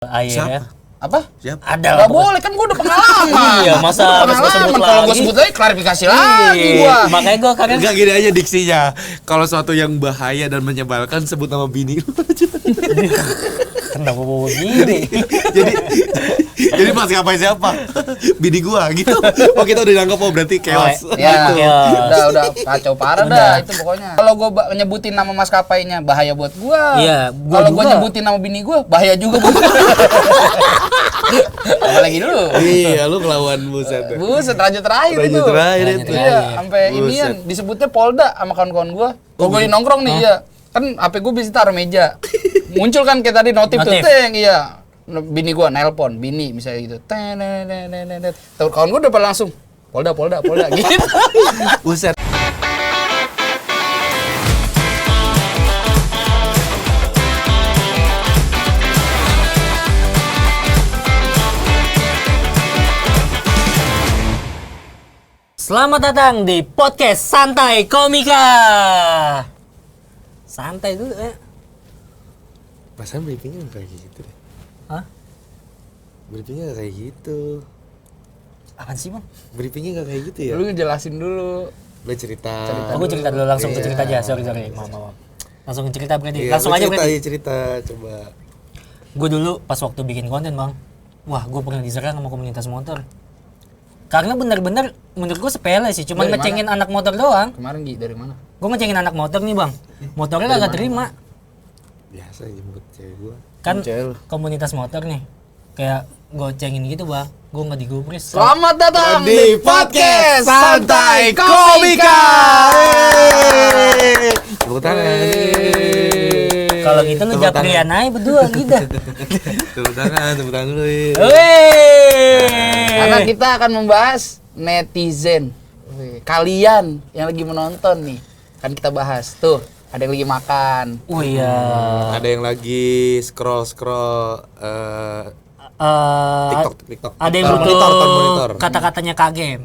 Akhirnya Apa? Siapa? ada Gak boleh kan gue udah pengalaman. Iya, masa harus gua sebut Kalau gue lagi? sebut lagi klarifikasi lagi gue. Makanya gue kadang Enggak gini aja diksinya. Kalau suatu yang bahaya dan menyebalkan sebut nama bini lu aja. kenapa mau begini? jadi pas ngapain siapa? Bini gua gitu. Oh kita udah dianggap berarti chaos. Ya, Chaos. udah kacau parah Udah. dah itu pokoknya. Kalau gue nyebutin nama maskapainya bahaya buat gue. Iya, gua Kalau gue juga. nyebutin nama bini gue bahaya juga buat gue. Apalagi dulu. Iya, lu kelawan buset. Buset, raja terakhir Raja itu. terakhir Raja itu. terakhir. Iya, sampai Buset. inian disebutnya Polda sama kawan-kawan gue. Kalau gue di nongkrong nih, iya. Kan HP gue bisa taruh meja. Muncul kan kayak tadi notif tuh, Notif. teng, iya. Bini gue nelpon, bini misalnya gitu. Tenet. Tahu kawan gue udah pada langsung Polda gitu. Buset. Selamat datang di podcast Santai Komika. Santai dulu ya. Perasaan briefingnya nggak kayak gitu deh. Hah? Briefingnya nggak kayak gitu. Apaan sih, Bang? Briefingnya nggak kayak gitu ya. Lu jelasin dulu. Lu cerita. Aku cerita dulu, langsung ke Iya. cerita aja. Sorry. Maaf. Langsung ke cerita berarti. Iya, Langsung lu aja cerita, berarti. iya, cerita coba. Gue dulu pas waktu bikin konten, Bang. Wah, gue pernah diserang sama komunitas motor. Karena bener-bener menurut gue sepele sih, cuma Dari ngecengin anak motor doang. Kemarin Gi, dari mana? Gue ngecengin anak motor nih, Bang. Motornya kagak terima. Biasa jemput cewek gua. Kan Cel. komunitas motor nih. Kayak gocengin gitu, Bang. Gue nggak digubris. Selamat datang Di podcast Santai Komika. Tepuk tangan. Kalau gitu lu Tepuk tangan. japrian aja berdua gitu. Tepuk tangan dulu. Karena kita akan membahas netizen. Wih, kalian yang lagi menonton nih, kan kita bahas tuh. Ada yang lagi makan. Oh iya. Ada yang lagi scroll TikTok. Ada yang Monitor. butuh kata-katanya kagem.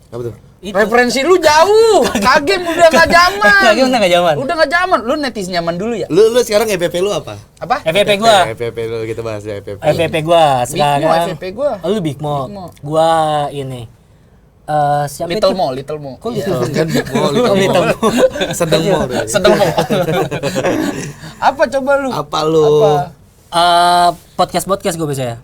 Apa tuh? Itu. Referensi lu jauh. Kagem udah nggak zaman. Kagem udah nggak zaman. Udah nggak zaman. Lu netizen zaman dulu ya? Lu sekarang EPP lu apa? Apa? FVP gua. EPP lu kita bahas ya EPP. FVP gua sekarang. FVP gua. Oh, lu Big Mo. Big Mo. Gua ini. Siapa Little itu? Mo, Little Mo. Kok Little Mo? Kan Little Mo. Sedang mau. Sedang Mo. Apa coba lu? Apa lu? Podcast gue biasa ya.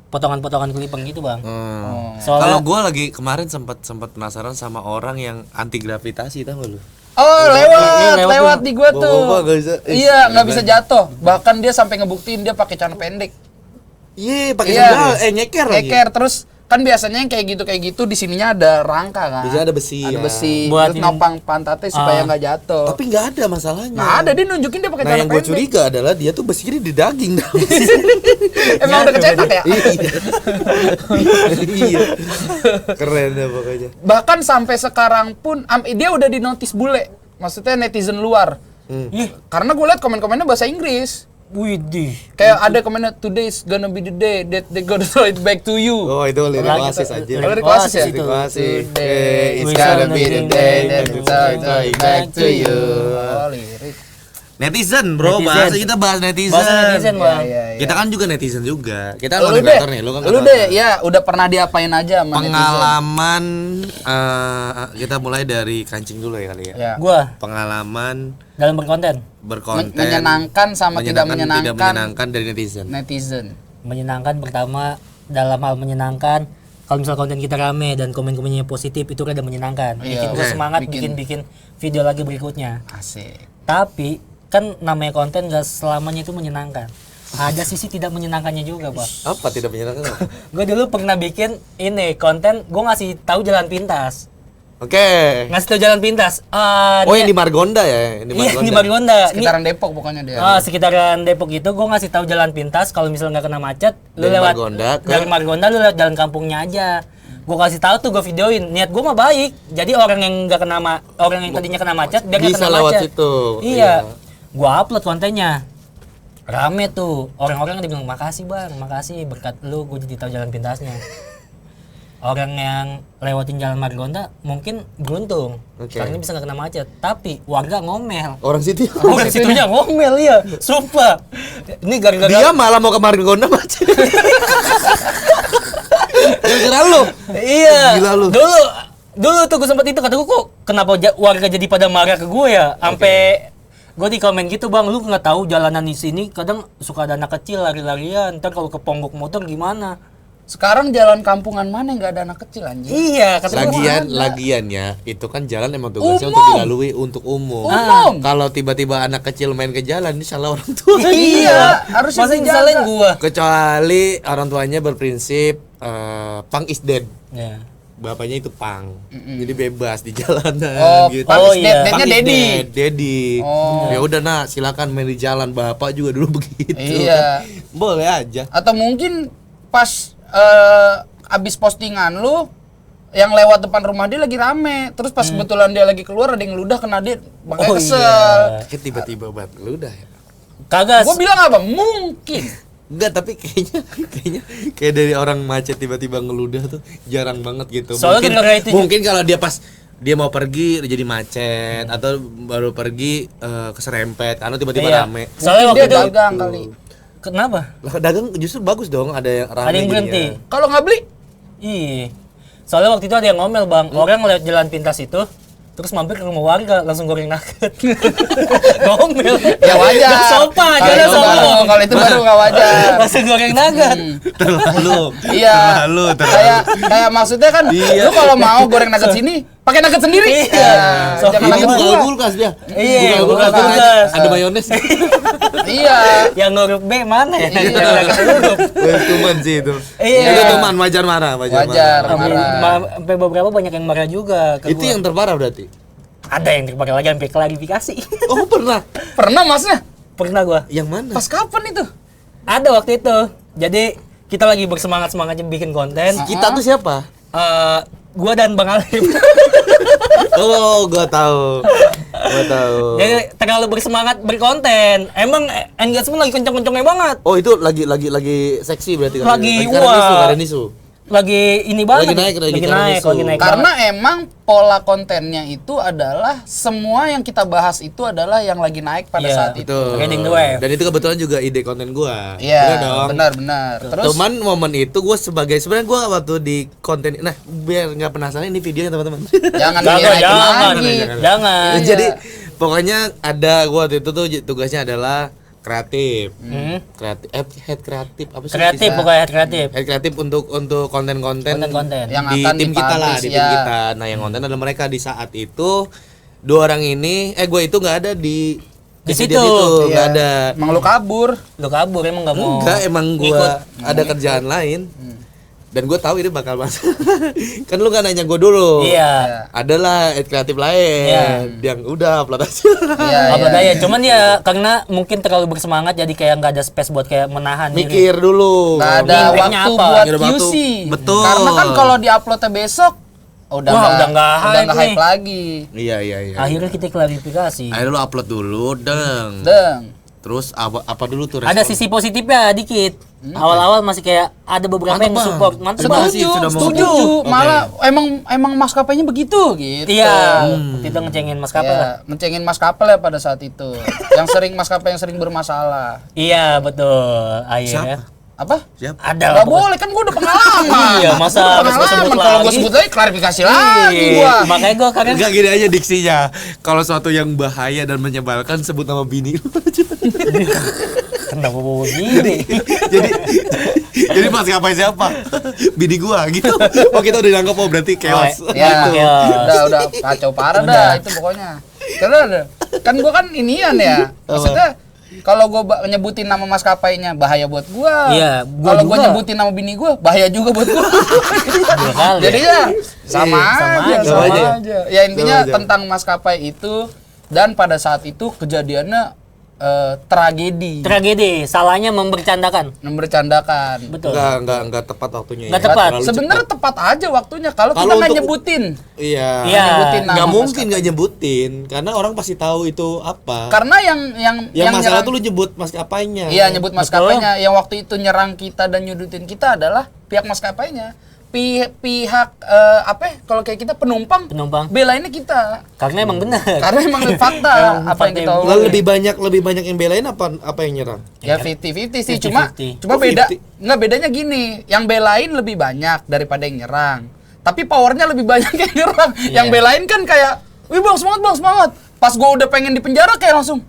Potongan-potongan klipeng gitu, Bang. Kalau Soalnya gua lagi kemarin sempat penasaran sama orang yang anti gravitasi, tahu nggak lu? Oh, lewat lewat di gua tuh. Bawa-bawa nggak bisa. Iya, nggak bisa jatuh. Bahkan dia sampai ngebuktiin dia pakai celana pendek. Iya, pakai Iya. sandal, nyeker lagi. Nyeker terus kan biasanya yang kayak gitu di sininya ada rangka kan. Biasanya ada besi, Ada ya. besi. Buat Terus ini- nopang pantatnya supaya nggak jatuh. Tapi nggak ada masalahnya. Nggak ada, dia nunjukin dia pakai Nah, celana yang gue pendek. curiga adalah dia tuh besinya di daging. Emang udah kecetak ya? Iya. Keren ya pokoknya. Bahkan sampai sekarang pun dia udah di notice bule. Maksudnya netizen luar. ih, Karena gue liat komen-komennya bahasa Inggris. widih. Kayak ada komennya today's gonna be the day that they gonna throw it back to you. Oh, itu lirik Lagi Oasis tuh, aja. lirik Lirik Oasis ya? itu. Oasis. Today it's We gonna gonna be the day that we throw it back to you. Oh, lirik. Netizen, bro. Netizen. Bahasa kita bahas netizen. Bahasa netizen, Bang. Iya, iya. Kita kan juga netizen juga. Kita Lu konten deh, kreator nih, lu kan lu konten deh, kreator. ya udah pernah diapain aja sama netizen? Pengalaman kita mulai dari kancing dulu ya kali ya. Ya. Gua Pengalaman dalam berkonten berkonten Menyenangkan sama tidak tidak menyenangkan menyenangkan dari netizen. netizen. menyenangkan pertama dalam hal menyenangkan kalau misal konten kita rame dan komen-komennya positif itu rada menyenangkan. Iya, Bikin gua oke. semangat Bikin- bikin video lagi berikutnya. Asik. Tapi kan namanya konten gak selamanya itu menyenangkan. Ada sisi tidak menyenangkannya juga, Pak. Apa tidak menyenangkan? apa? Gue dulu pernah bikin ini konten, gue ngasih tahu jalan pintas. Oke. Ngasih tahu jalan pintas. Oh, yang di Margonda ya? Iya, di Margonda. Sekitaran Depok pokoknya dia. Sekitaran Depok itu gue ngasih tahu jalan pintas kalau misalnya nggak kena macet, lu Dari lewat Margonda ke- dari Margonda lu lewat jalan kampungnya aja. Gue kasih tahu tuh, gue videoin. Niat gue mah baik. Jadi orang yang nggak kena orang yang tadinya kena macet biar nggak Bisa kena lewat macet. situ. Iya. Gue upload kontennya. Rame tuh. Orang-orang udah bilang makasih, Bang. Makasih berkat lu gue jadi tahu jalan pintasnya. orang yang lewatin jalan Margonda mungkin beruntung Oke. karena bisa nggak kena macet. Tapi warga ngomel. Orang situ. Orang situnya ngomel ya, sumpah. Ini gara-gara Dia malah mau ke Margonda macet. Gara-gara lu. Iya. Gila lu. Dulu tuh gue sempet itu kata gue kok kenapa warga jadi pada marah ke gue ya? Sampai gue di komen gitu, Bang, lu nggak tahu jalanan di sini kadang suka ada anak kecil lari-larian. Ntar kalau keponggok motor gimana? Sekarang jalan kampungan mana yang nggak ada anak kecil anjing? Iya, kata gue. Lagian ya, itu kan jalan emang tugasnya Umum. untuk dilalui untuk umum. Umum. Kalau tiba-tiba anak kecil main ke jalan, ini salah orang tua. Iya, harusnya Masa dijaga. disalahin gua? Kecuali orang tuanya berprinsip pang is dead. Ya. Bapaknya itu pang. Jadi bebas di jalanan Oh, gitu. Pang is iya. dead, Pang deadnya is Dedi. dead, Dedi. Oh. Ya udah nak, silakan main di jalan. Bapak juga dulu begitu. Iya. Boleh aja. Atau mungkin pas abis postingan lu yang lewat depan rumah dia lagi rame, terus pas kebetulan dia lagi keluar ada yang ludah kena dia, makanya Oh, kesel. iya. Kayak tiba-tiba banget lu udah ya. Kagak. Gua bilang apa? Mungkin. Enggak, tapi kayaknya kayak dari orang macet tiba-tiba ngeludah tuh jarang banget gitu. Soalnya gara-gara itu mungkin kalau dia pas dia mau pergi jadi macet atau baru pergi keserempet karena tiba-tiba Iya. rame. Soalnya Mungkin waktu dia itu dagang kali. kenapa? Lah dagang justru bagus dong, ada yang rame Ada yang jadinya. berhenti. Kalau nggak beli, Iya. Soalnya waktu itu ada yang ngomel, Bang. Orang lewat jalan pintas itu terus mampir ke rumah warga langsung goreng nugget. Ngomel. ya wajar. Gak sopan, Kalau jangan itu baru- sopan. Kalau itu baru nggak wajar. Langsung goreng nugget. Terlalu. Iya. Terlalu. Kayak maksudnya kan, Iya. lu kalau mau goreng nugget sini, pakai nugget sendiri. Iya. Ya, So, jangan Ini nugget bukan gua. kulkas dia. Iya, Bukan bukan kulkas. kulkas. Ada mayones. Iya. Yang nguruk B mana ya? Iya. Nugget huruf. Teman sih itu. Iya. Itu teman wajar marah, Wajar. marah. Marah. Sampai beberapa banyak yang marah juga ke Itu gua. yang terparah berarti. Ada yang terpakai lagi sampai klarifikasi. Oh, pernah. Pernah masnya? Pernah gua. Yang mana? Pas kapan itu? Ada waktu itu. Jadi kita lagi bersemangat-semangatnya bikin konten. Kita tuh siapa? Gua dan Bang Alif. Oh, gua tahu. Gua tahu. Jadi terlalu bersemangat berkonten. Emang engagement lagi kenceng-kencengnya banget. Oh, itu lagi seksi berarti kan? Lagi, karena isu. Lagi ini banget. Lagi naik. Lagi naik. Karena banget. emang pola kontennya itu adalah semua yang kita bahas itu adalah yang lagi naik pada Iya, saat itu. Betul. Riding the wave. Dan itu kebetulan juga ide konten gua. Iya, Bener dong. benar. Terus Cuman momen itu gua sebenarnya gua waktu di konten, nah biar nggak penasaran ini videonya teman-teman. jangan Jangan, dinaikin jangan, lagi. jangan. Iya. Jadi pokoknya ada gua waktu itu tuh tugasnya adalah kreatif. Head kreatif apa sih? Kreatif, pokoknya kreatif. Head kreatif untuk konten-konten Konten-konten. Yang di akan tim kita lah, dipublish, di tim ya. kita. Nah, yang konten adalah mereka di saat itu dua orang ini gue itu nggak ada di Di kejadian situ. itu, nggak Iya. ada. Emang lu kabur. Lu kabur emang gak mau. Enggak, emang ikut. gua ada kerjaan lain. Dan gue tahu ini bakal masuk. Kan lu kan nanya gue dulu. Iya. Adalah kreatif lain Iya. yang udah upload aja. Iya, Upload iya. aja. Cuman ya karena mungkin terlalu bersemangat jadi kayak nggak ada space buat kayak menahan diri. Mikir dulu. Nggak ada Impactnya waktu apa? buat Nggak ada waktu. QC. Betul. Karena kan kalau diuploadnya besok udah Wah, udah nggak hype hype nih. lagi. Iya. Akhirnya kita klarifikasi. Akhirnya lu upload dulu, deng. Terus apa dulu tuh Ada respon? sisi positifnya dikit. Awal-awal masih kayak ada beberapa Mantap, yang Bang. support. Mantap Terima Bang. kasih sudah mau Setuju. Oke. Malah emang maskapainya begitu gitu. Iya. Kita ngecengin maskapai lah. Ya, mencengin maskapai ya pada saat itu. Maskapai yang sering bermasalah. Iya betul. Akhirnya. Apa? Siap. Ada lah Gak pokoknya. boleh kan gua udah pengalaman. Iya, masa Gua harus gua sebut pengalaman. Kalau gua lagi? sebut lagi klarifikasi lagi Iya. gua. Makanya gue kagak. Enggak gini aja diksinya. Kalau suatu yang bahaya dan menyebalkan sebut nama bini lu aja. Kenapa bawa gini? jadi pas ngapain siapa? Bini gua gitu. Oh, kita udah dianggap berarti chaos. Ya, Iya. udah kacau parah dah itu pokoknya. Karena kan gua kan inian ya. Maksudnya kalau gua nyebutin nama maskapainya bahaya buat gua. Iya, gua Kalau gua juga. nyebutin nama bini gua bahaya juga buat gua. Dua kali. Jadi ya sama Iya, aja, sama sama aja. aja. Ya intinya Sama aja. tentang maskapai itu dan pada saat itu kejadiannya tragedi, Salahnya membercandakan. membercandakan. Betul. Enggak tepat waktunya. Nggak ya. tepat. Terlalu Sebenarnya cepat. tepat aja waktunya kalau kita Kalau nggak untuk- nyebutin. Iya. Iya. Nyebutin nama Nggak mungkin maskapai. nggak nyebutin karena orang pasti tahu itu apa. Karena yang Yang masalah nyerang- tuh lu nyebut maskapainya. Iya nyebut maskapainya. Yang waktu itu nyerang kita dan nyudutin kita adalah pihak maskapainya. pihak apa ya, kalau kayak kita penumpang belainnya kita Karena emang benar. karena emang fakta apa yang kita Lalu lebih banyak yang belain apa yang nyerang? ya 50-50 sih 50-50. cuma Oh, beda 50. nggak bedanya gini, yang belain lebih banyak daripada yang nyerang tapi powernya lebih banyak yang nyerang. Yang belain kan kayak wih bang semangat pas gua udah pengen di penjara kayak langsung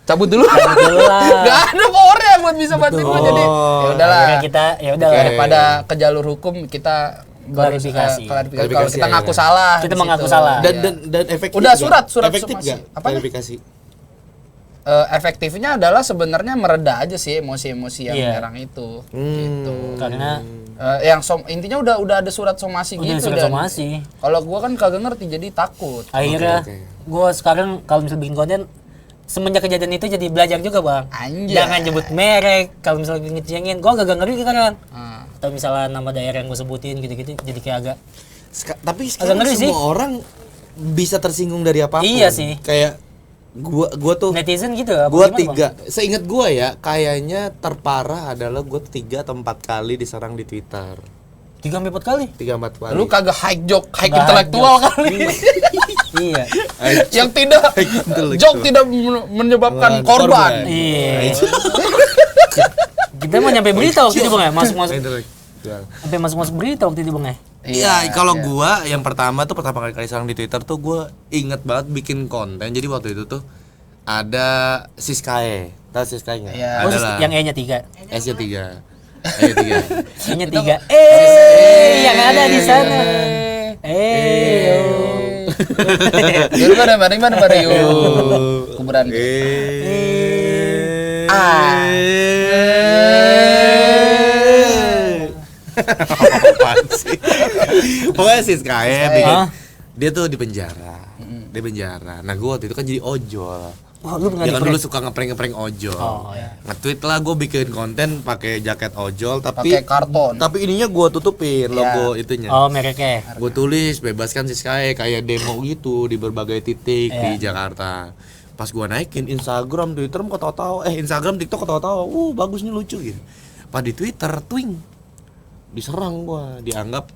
cabut dulu. Gak ada powernya buat bisa bantuin gua, jadi ya udahlah. Akhirnya kita ya udah Daripada ke jalur hukum kita Klarifikasi. Kalau kita ngaku ya. salah Kita di mengaku situ. salah. Dan efektif. Udah nggak? surat efektif somasi. nggak? Apa? Klarifikasi. Efektifnya adalah sebenarnya mereda aja sih emosi-emosi yang Iya. menyerang itu. Gitu. Karena Intinya udah ada surat somasi udah gitu. surat dan somasi. Kalau gua kan kagak ngerti jadi takut. Akhirnya Oke. gue sekarang kalau misalnya bikin konten semenjak kejadian itu jadi belajar juga bang. Anjay. Jangan nyebut merek kalau misalnya ngecengin. Gue agak ngeri sekarang. Ah. Atau misalnya nama daerah yang gue sebutin gitu-gitu jadi kayak agak Tapi sekarang ngeri semua sih. orang bisa tersinggung dari apapun. Iya sih. Kayak gua tuh netizen gitu. apa gua gimana, 3. Seingat gua ya, kayaknya terparah adalah gua 3 atau 4 kali diserang di Twitter. 3-4 kali. 3-4 kali. Lu kagak high Nggak intelektual high kali. Iya. Yang tidak Intelektual. joke tidak menyebabkan korban. Iya. Kita mau nyampe berita waktu itu bang ya, masuk-masuk Intelektual. sampai masuk-masuk berita waktu itu bang ya. Iya, kalau gua yang pertama kali serang di Twitter tuh gua inget banget bikin konten. Jadi waktu itu tuh ada Siskae. Tahu Siskae enggak? Iya. Oh, Adalah yang E-nya 3. S-nya 3. E-nya 3. E-nya 3. Yang ada di sana. Jadi mana Mario? Kuburan. Apaan sih? Pokoknya Siskae bikin. Hah? Dia tuh di penjara. Di penjara. Nah, gua waktu itu kan jadi ojol. Wah, lu pernah Dia kan di dulu suka ngeprank ojol. Oh, iya. Nge-tweet lah gue bikin konten pakai jaket ojol tapi Pakai karton. Tapi ininya gue tutupin logo itunya. Oh, mereknya. Gue tulis bebaskan Siskae kayak demo gitu di berbagai titik di Iya. Jakarta. Pas gue naikin Instagram, Twitter kok tahu-tahu Instagram, TikTok kok tahu-tahu. Bagus nih lucu gitu. Pas di Twitter twing diserang gue, dianggap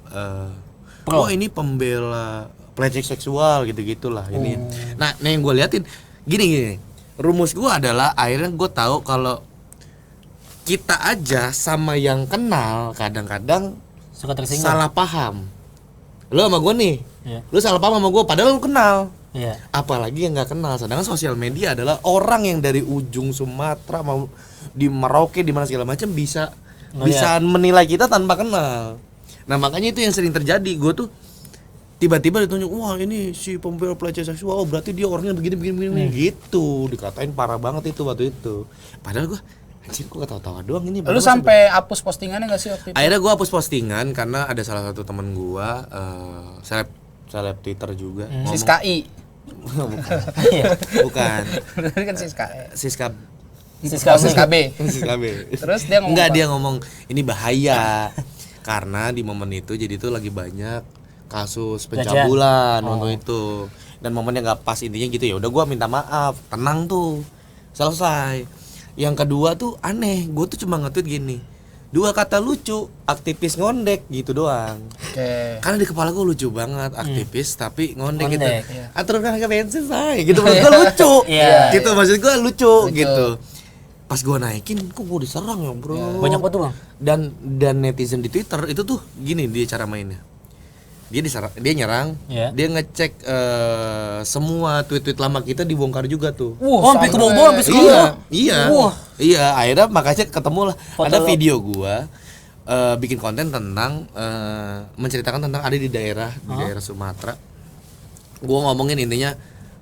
Pro. wah ini pembela pelecehan seksual gitu-gitulah ini. Nah, yang gue liatin gini. Rumus gue adalah akhirnya gue tahu kalau kita aja sama yang kenal kadang-kadang Suka tersinggung. salah paham. Lu sama gue nih, Iya. lu salah paham sama gue padahal lu kenal. Iya. Apalagi yang nggak kenal. Sedangkan sosial media adalah orang yang dari ujung Sumatera mau di Merauke di mana segala macam bisa menilai kita tanpa kenal. Nah makanya itu yang sering terjadi. Gue tuh tiba-tiba ditunjuk, wah ini si pembela pelecehan seksual, berarti dia orangnya begini gitu. Dikatain parah banget itu waktu itu. Padahal gue anjir gue ketawa-tawa doang ini. Lu sampai hapus postingannya nggak sih waktu itu? Akhirnya gue hapus postingan karena ada salah satu temen gue seleb Twitter juga ngomong- Siskai. bukan Berarti kan Siskai. Siska Siska B. Siska B. Terus dia ngomong Enggak, apa? dia ngomong ini bahaya karena di momen itu jadi tuh lagi banyak kasus pencabulan waktu itu dan momennya nggak pas intinya gitu ya udah gue minta maaf tenang tuh selesai. Yang kedua tuh aneh, gue tuh cuma nge-tweet gini 2 kata lucu, aktivis ngondek gitu doang. Oke. Karena di kepala gue lucu banget aktivis tapi ngondek gitu. Ngondek, iya. Aturkan harga bensin say gitu maksud gue lucu. Iya. Gitu maksud gue lucu gitu. Pas gue naikin kok gue diserang ya bro. Banyak banget tuh bang. Dan netizen di Twitter itu tuh gini dia cara mainnya. Dia nyerang, Iya. dia ngecek semua tweet-tweet lama kita dibongkar juga tuh. Oh, sampai ke bawah, sampai sekolah. Iya. Wah. Iya, akhirnya makanya ketemu lah. Foto Ada lo. video gua bikin konten tentang menceritakan tentang ada di daerah Sumatera. Gua ngomongin intinya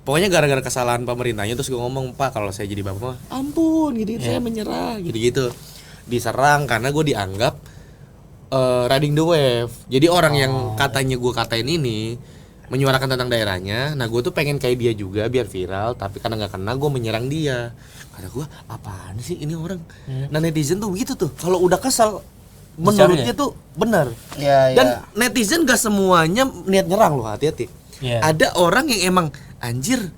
pokoknya gara-gara kesalahan pemerintahnya terus gua ngomong, "Pak, kalau saya jadi bapak mah ampun gitu, saya menyerah." Gitu-gitu. Diserang karena gua dianggap riding the wave. Jadi orang yang katanya gue katain ini menyuarakan tentang daerahnya. Nah gue tuh pengen kayak dia juga biar viral. Tapi karena nggak kena gue menyerang dia. Kata gue apaan sih ini orang. Nah netizen tuh gitu tuh. Kalau udah kesal menurutnya tuh benar. Iya, Dan iya. netizen gak semuanya niat nyerang loh, hati-hati. Iya. Ada orang yang emang anjir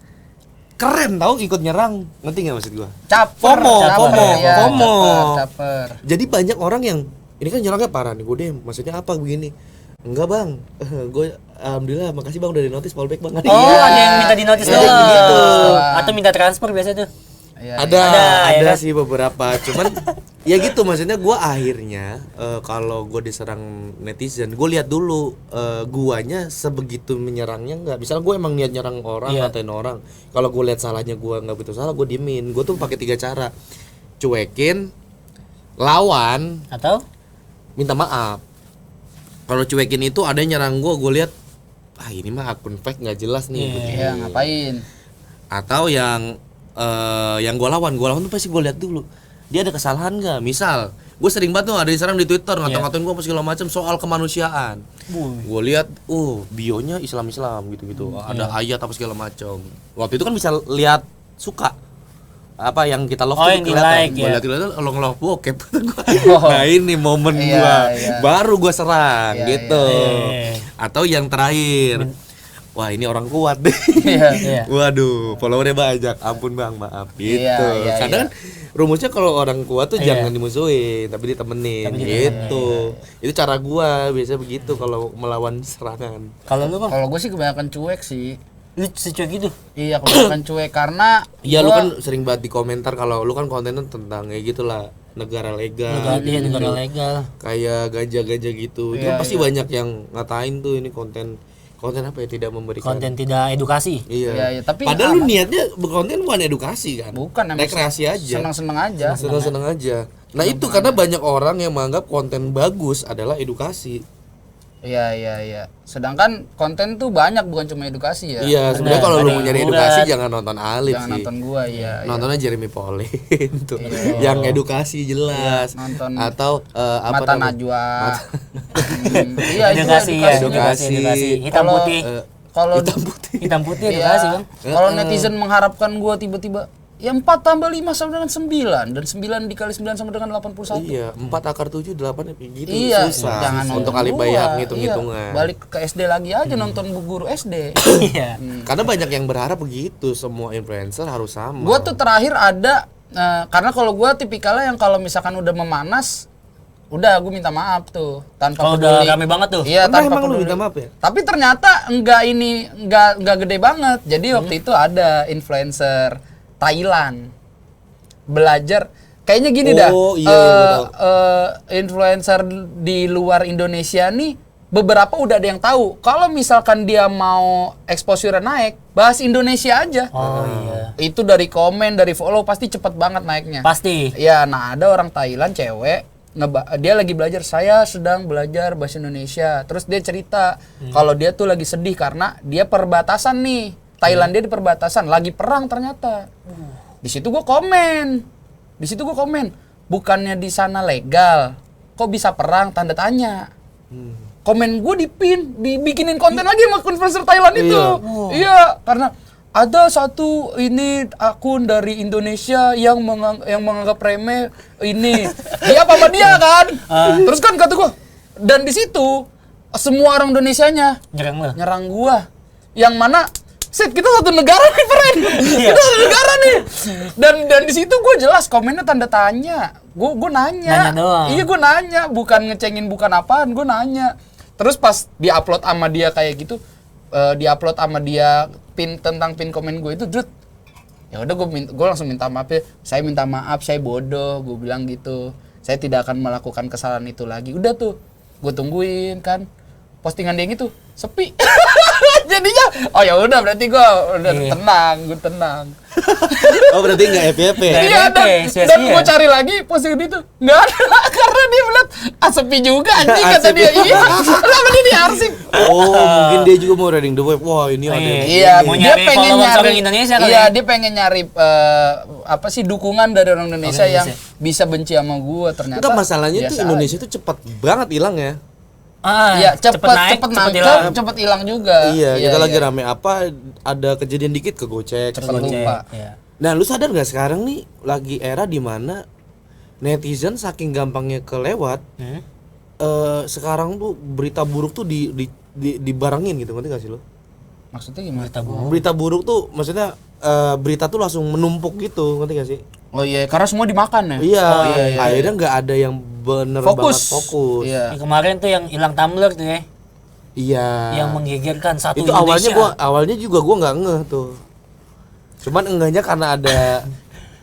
keren tau ikut nyerang. Ngerti gak maksud gue? Caper, FOMO, caper, FOMO, ya, FOMO. caper. Jadi banyak orang yang ini kan nyerangnya parah nih, gue deh maksudnya apa begini. Enggak bang, gue alhamdulillah makasih bang udah di notice fallback bang. Oh, ada yang minta di notice Iya, doang. gitu. Atau minta transfer biasa tuh. Iya, ada ya kan? sih beberapa, cuman ya gitu maksudnya gue akhirnya kalau gue diserang netizen, gue lihat dulu guanya sebegitu menyerangnya nggak. Misalnya gue emang niat nyerang orang, ngatain orang, kalau gue lihat salahnya gue nggak betul salah, gue diemin. Gue tuh pakai 3 cara: cuekin, lawan, Atau minta maaf. Kalau cuekin itu ada yang nyerang gue lihat ini mah akun fake nggak jelas nih. begini. Iya, ngapain? Atau yang gue lawan tuh pasti gue lihat dulu dia ada kesalahan nggak. Misal gue sering banget tuh ada diserang di Twitter ngatain gue apa segala macam soal kemanusiaan. Gue lihat bionya Islam gitu ada ayat apa segala macam. Waktu itu kan bisa lihat suka apa yang kita love tuh yang di kelihatan. like, Gue ya. lihat love bokep gua. Nah ini momen gue baru gue serang gitu. Atau yang terakhir, wah ini orang kuat deh. Iya. Waduh, followernya banyak. Ampun bang, maaf gitu. Iya, Karena kan rumusnya kalau orang kuat tuh jangan dimusuhin, tapi ditemenin gitu. Itu cara gua biasa begitu kalau melawan serangan. kalau lu bang, Kalau gue sih kebanyakan cuek sih. lu secuek gitu. Iya, kebanyakan cuek karena Iya, lu gua- kan sering banget di komentar kalau lu kan kontennya tentang kayak gitulah, negara legal. Negara legal. Kayak ganja-ganja gitu. Itu kan pasti banyak yang ngatain tuh ini konten apa ya, tidak memberikan Konten tidak edukasi. Iya. Iya, tapi padahal lu niatnya berkonten bukan edukasi kan? bukan emang rekreasi aja. seneng-seneng aja. Senang-senang aja. Nah, itu karena banyak orang yang menganggap konten bagus adalah edukasi. Iya. Sedangkan konten tuh banyak, bukan cuma edukasi ya. Iya, sebenarnya kalau lu mau nyari edukasi jangan nonton Alif Jangan sih. nonton gua, iya. Nontonnya Jeremy Pauline tuh. Yang edukasi jelas. nonton Atau apa Mata namanya? Najwa. Iya, itu Edukasi ya, edukasi. edukasi. Hitam Kalau- putih. Kalau Hitam putih iya, edukasi bang. kalau netizen mengharapkan gua tiba-tiba ya 4 tambah 5 sama dengan 9 dan 9 dikali 9 sama dengan 81. Iya, 4 akar 7 8 gitu Iya, susah. jangan Untuk nonton alih gua. bayar Iya, ngitung-ngitungan. balik ke SD lagi aja nonton Bu Guru SD. Iya. Karena banyak yang berharap begitu, semua influencer harus sama. Gua tuh terakhir ada karena kalau gua tipikalnya yang kalau misalkan udah memanas udah gue minta maaf tuh tanpa Kalau peduli. udah rame banget tuh. Iya, Emang tanpa lu peduli. minta maaf ya? Tapi ternyata enggak gede banget. Jadi waktu itu ada influencer Thailand belajar kayaknya gini dah. Oh, iya, gua tahu. Influencer di luar Indonesia nih beberapa udah ada yang tahu. Kalau misalkan dia mau exposure naik, bahas Indonesia aja. Oh iya. Itu dari komen, dari follow pasti cepet banget naiknya. Pasti. Ya, nah ada orang Thailand cewek dia lagi belajar, saya sedang belajar bahasa Indonesia. Terus dia cerita kalau dia tuh lagi sedih karena dia perbatasan nih. Thailand dia di perbatasan, lagi perang ternyata. Di situ gua komen. Bukannya di sana legal, kok bisa perang tanda tanya. Komen gue dibikinin konten lagi sama influencer Thailand itu. Iya, karena ada satu ini akun dari Indonesia yang menganggap remeh ini. Dia apa sama dia kan? Terus kan kata gua, dan di situ semua orang Indonesianya nyerang gua. Yang mana kita satu negara nih, friend. Kita satu negara nih. Dan di situ gue jelas komennya tanda tanya. Gue nanya. Nanya doang. Iya, gue nanya, bukan ngecengin, bukan apaan, gue nanya. Terus pas diupload sama dia kayak gitu, diupload sama dia tentang pin komen gue itu, Drut. Ya udah gue langsung minta maaf ya. Saya minta maaf, saya bodoh, gue bilang gitu. Saya tidak akan melakukan kesalahan itu lagi. Udah tuh, gue tungguin kan. Postingan dia gitu, sepi. Jadinya, oh ya udah berarti gue udah tenang. Oh, berarti enggak FYP. Iya, dan gue cari lagi postingan itu nggak ada karena dia bilang sepi juga anjing kata Arsip. dia. Iya, lama dia diarsip. Oh, mungkin dia juga mau riding the wave. Wah, ini ada yang Iya, Mau dia nyari pengen followers nyari orang Indonesia kali iya, ya? dia pengen nyari apa sih dukungan dari orang Indonesia yang bisa benci sama gue ternyata. Enggak, masalahnya tuh biasa Indonesia tuh cepat banget hilang ya. Iya, cepet naik, nangkep, cepet hilang juga. Iya, kita lagi rame apa, ada kejadian dikit kegocek. Cepet lupa. Iya. Nah, lu sadar nggak sekarang nih lagi era di mana netizen saking gampangnya kelewat, sekarang tuh berita buruk tuh dibarengin gitu, ngerti gak sih lo? Maksudnya gimana? Berita buruk tuh maksudnya berita tuh langsung menumpuk gitu, ngerti gak sih? Oh iya, karena semua dimakan ya. Iya, Oh, iya. akhirnya nggak ada yang bener Fokus. banget fokus. Iya. Yang kemarin tuh yang hilang tumbler tuh ya. Iya. Yang menggegerkan satu Itu Indonesia. awalnya juga gua nggak ngeh tuh. Cuman enggaknya karena ada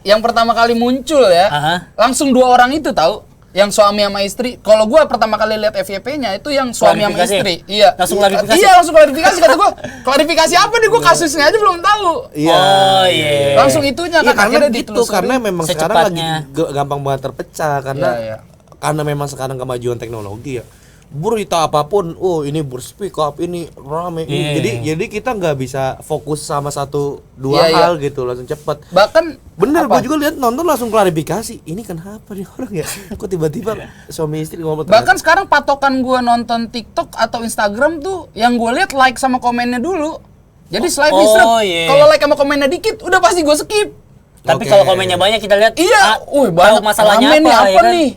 Yang pertama kali muncul ya, Aha. langsung 2 orang itu tahu, yang suami sama istri. Kalau gua pertama kali lihat FYP-nya itu yang suami sama Klarifikasi? istri. Iya. Langsung klarifikasi? Iya, langsung klarifikasi kata gua. Klarifikasi apa nih, gua kasusnya aja belum tahu. Iya. Oh iya. Langsung itunya Iya, kan karena akhirnya gitu, ditelusuri. karena memang sekarang lagi Secepatnya. gampang banget terpecah karena Iya. karena memang sekarang kemajuan teknologi ya. Berita apapun, oh ini speak up, ini rame. Iya. Jadi kita nggak bisa fokus sama satu dua Iya, hal gitu langsung cepet. Bahkan Bener, apa? gue juga lihat nonton langsung klarifikasi. Ini kenapa nih orang ya? Kok tiba-tiba suami istri ngomong Bahkan sekarang patokan gua nonton TikTok atau Instagram tuh yang gua lihat like sama komennya dulu. Jadi swipe Oh, swipe. iya. Kalau like sama komennya dikit, udah pasti gua skip. Tapi Oke. kalau komennya banyak kita lihat, Iya, tahu banyak masalahnya rame nih, apa, apa ya kan? nih?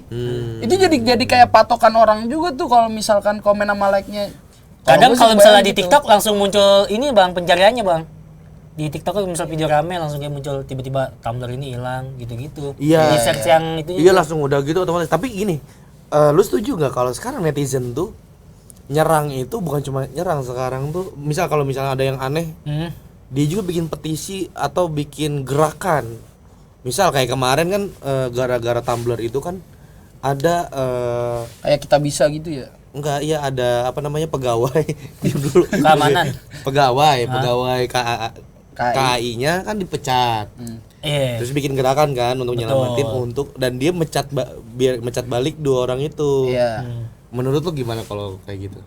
Itu jadi kayak patokan orang juga tuh kalau misalkan komen sama like-nya. Kadang gua sih kalau misalnya di bayang gitu. TikTok langsung muncul ini bang pencariannya bang. Di TikTok kan misal video rame langsung kayak muncul tiba-tiba tumbler ini hilang gitu-gitu. Iya. Di search yang itu. Iya langsung udah gitu otomatis. Tapi gini, lu setuju nggak kalau sekarang netizen tuh nyerang itu bukan cuma nyerang sekarang tuh. Misal kalau misalnya ada yang aneh, dia juga bikin petisi atau bikin gerakan. Misal kayak kemarin kan gara-gara tumbler itu kan ada kayak kita bisa gitu ya. enggak iya ada apa namanya pegawai diam dulu Keamanan. pegawai KAI. KAI-nya kan dipecat. Iya. Terus bikin gerakan kan untuk nyelamatin untuk dan dia biar mecat balik 2 orang itu. Iya. Menurut lu gimana kalau kayak gitu?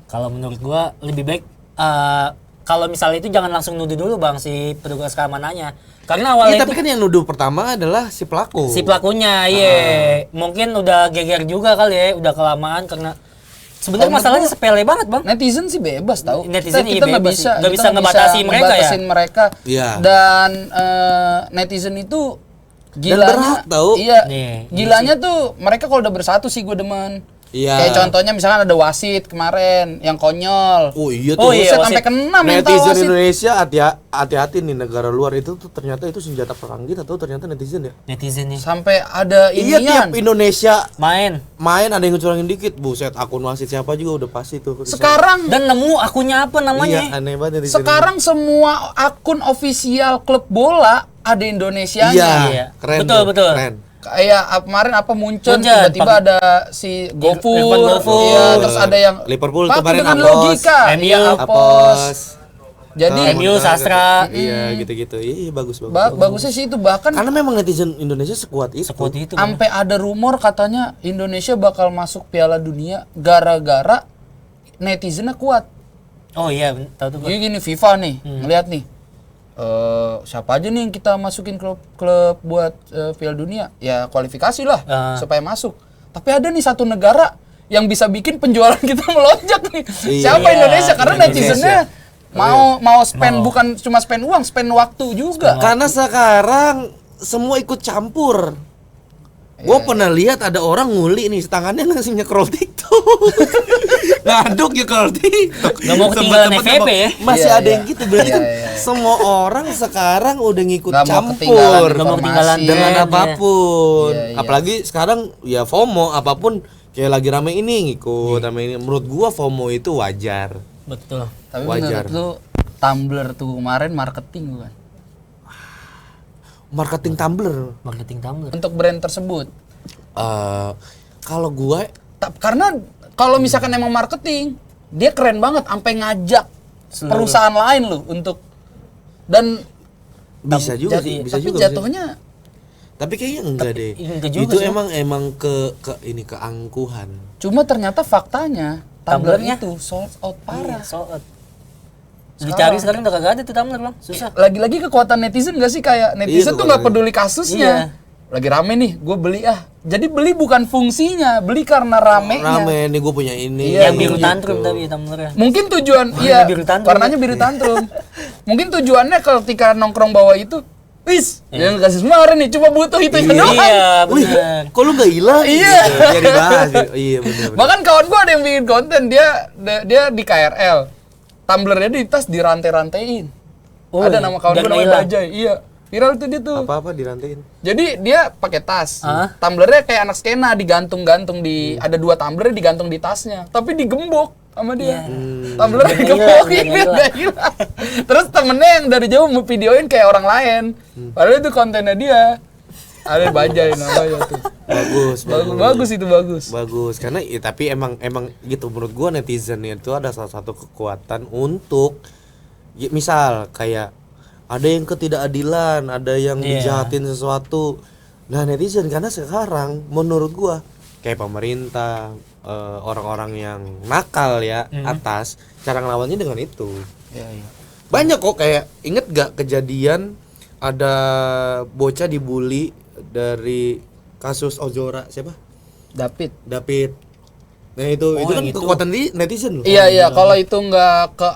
Kalau menurut gua lebih baik kalau misalnya itu jangan langsung nuduh dulu bang si petugas keamanannya. Karena awalnya Iya, tapi itu kan yang nuduh pertama adalah si pelaku. si pelakunya, iya. Mungkin udah geger juga kali ya, udah kelamaan karena sebenarnya Kalau masalahnya sepele banget bang. Netizen sih bebas tahu. Netizen kita iya nggak bebas bisa sih. Nggak kita bisa ngebatasin mereka ya? ngebatasin mereka. Iya. Dan netizen itu gilanya berhak tahu. Iya. Nih, Gilanya tuh mereka kalau udah bersatu sih gue demen. Iya. Kayak contohnya misalkan ada wasit kemarin yang konyol. Oh iya Oh tuh. iya, Buset, sampai wasit. kena mental Netizen wasit. Indonesia hati-hati nih negara luar itu tuh ternyata itu senjata perang kita tuh ternyata netizen ya. Netizen nih Sampai ada Iya tiap inian. Indonesia main main ada yang ngecurangin dikit, buset akun wasit siapa juga udah pasti tuh. Sekarang dan nemu akunnya apa iya namanya. aneh banget netizen. sekarang semua akun ofisial klub bola ada Indonesianya. iya, keren. Betul, tuh, betul. Keren. Kayak kemarin apa Munchen Munchen, tiba-tiba ada si Irfan Gofur, Gofur. iya, terus ada yang Liverpool Pak, kemarin dengan Apos. logika, MU. iya, Apos. Jadi MU, Sastra. Iya gitu-gitu. Iya bagus. Bagusnya sih itu bahkan Karena memang netizen Indonesia sekuat itu. Sekuat itu bang. sampai ada rumor katanya Indonesia bakal masuk Piala Dunia gara-gara netizennya kuat. Oh iya tahu tuh gua. Jadi gini FIFA nih, ngeliat nih. Siapa aja nih yang kita masukin klub buat Piala Dunia? Ya kualifikasi lah supaya masuk. Tapi ada nih satu negara yang bisa bikin penjualan kita melonjak nih. Iya. Siapa Indonesia? Karena Indonesia. netizennya mau spend bukan cuma spend uang, spend waktu juga. Karena sekarang semua ikut campur. Gue pernah lihat ada orang nguli nih, tangannya ngasih nyekrol TikTok. Ngaduk nyekrol TikTok. Nggak mau ketinggalan Sempet-sempet FVP ya? Masih Iya, ada yang iya. gitu berarti Iya, kan iya. semua orang sekarang udah ngikut Nggak mau campur ketinggalan Nggak mau ketinggalan informasi. dengan Iya, apapun. iya. Iya, iya. Apalagi sekarang ya FOMO apapun kayak lagi rame ini ngikut rame ini. Menurut gua FOMO itu wajar. Betul. Tapi Wajar. menurut lu Tumblr tuh kemarin marketing bukan? Marketing Tumblr. Marketing tumbler. Untuk brand tersebut. Kalau gua Karena kalau misalkan emang marketing, dia keren banget sampai ngajak perusahaan lain loh untuk dan bisa juga jadi- sih, bisa tapi juga. jatuhnya Tapi kayaknya enggak deh. enggak juga Itu sih, emang ke ini keangkuhan. cuma ternyata faktanya Tumblr Tumblr-nya? itu sold out parah. Soal dicari sekarang udah kagak ada tuh tumbler bang, susah. Lagi-lagi kekuatan netizen gak sih kayak netizen Iya, tuh nggak kekuatan. peduli kasusnya. Iya. Lagi rame nih, gue beli ah. Jadi beli bukan fungsinya, beli karena ramenya. Rame nih gue punya ini. Iya, Yang biru gitu. tantrum tapi tumblernya. Mungkin tujuan Warna iya biru tantrum. warnanya biru tantrum. Mungkin tujuannya ketika nongkrong bawa itu, wis, jangan kasih kemarin nih, cuma butuh itu doang. Iya Wih, benar. kok lu gak hilang? Iya. Gitu. Jadi bahas. Iya benar. Bahkan kawan gua ada yang bikin konten, dia di KRL. Tumblernya di tas dirantai-rantaiin. Oh, ada nama kawan biar gua nggak namanya hilang. Bajai. Iya. Viral tuh dia tuh. Apa dirantain? Jadi dia pakai tas. Hah? Tumblernya kayak anak skena digantung-gantung di ada 2 tumbler digantung di tasnya, tapi digembok sama dia. Tumblernya digembokin biar nggak hilang. Terus temennya yang dari jauh mau videoin kayak orang lain. Padahal itu kontennya dia. Ada bajai namanya tuh. Bagus itu bagus. Bagus karena ya, tapi emang gitu menurut gua netizen itu ada salah satu kekuatan untuk ya, misal kayak ada yang ketidakadilan, ada yang dijahatin sesuatu. Nah, netizen karena sekarang menurut gua kayak pemerintah, orang-orang yang nakal ya atas cara ngelawannya dengan itu. Iya. Banyak kok kayak inget gak kejadian ada bocah dibully dari kasus Ozora siapa? David. Nah itu kan yang itu. kekuatan netizen loh. Iya, kalau itu nggak ke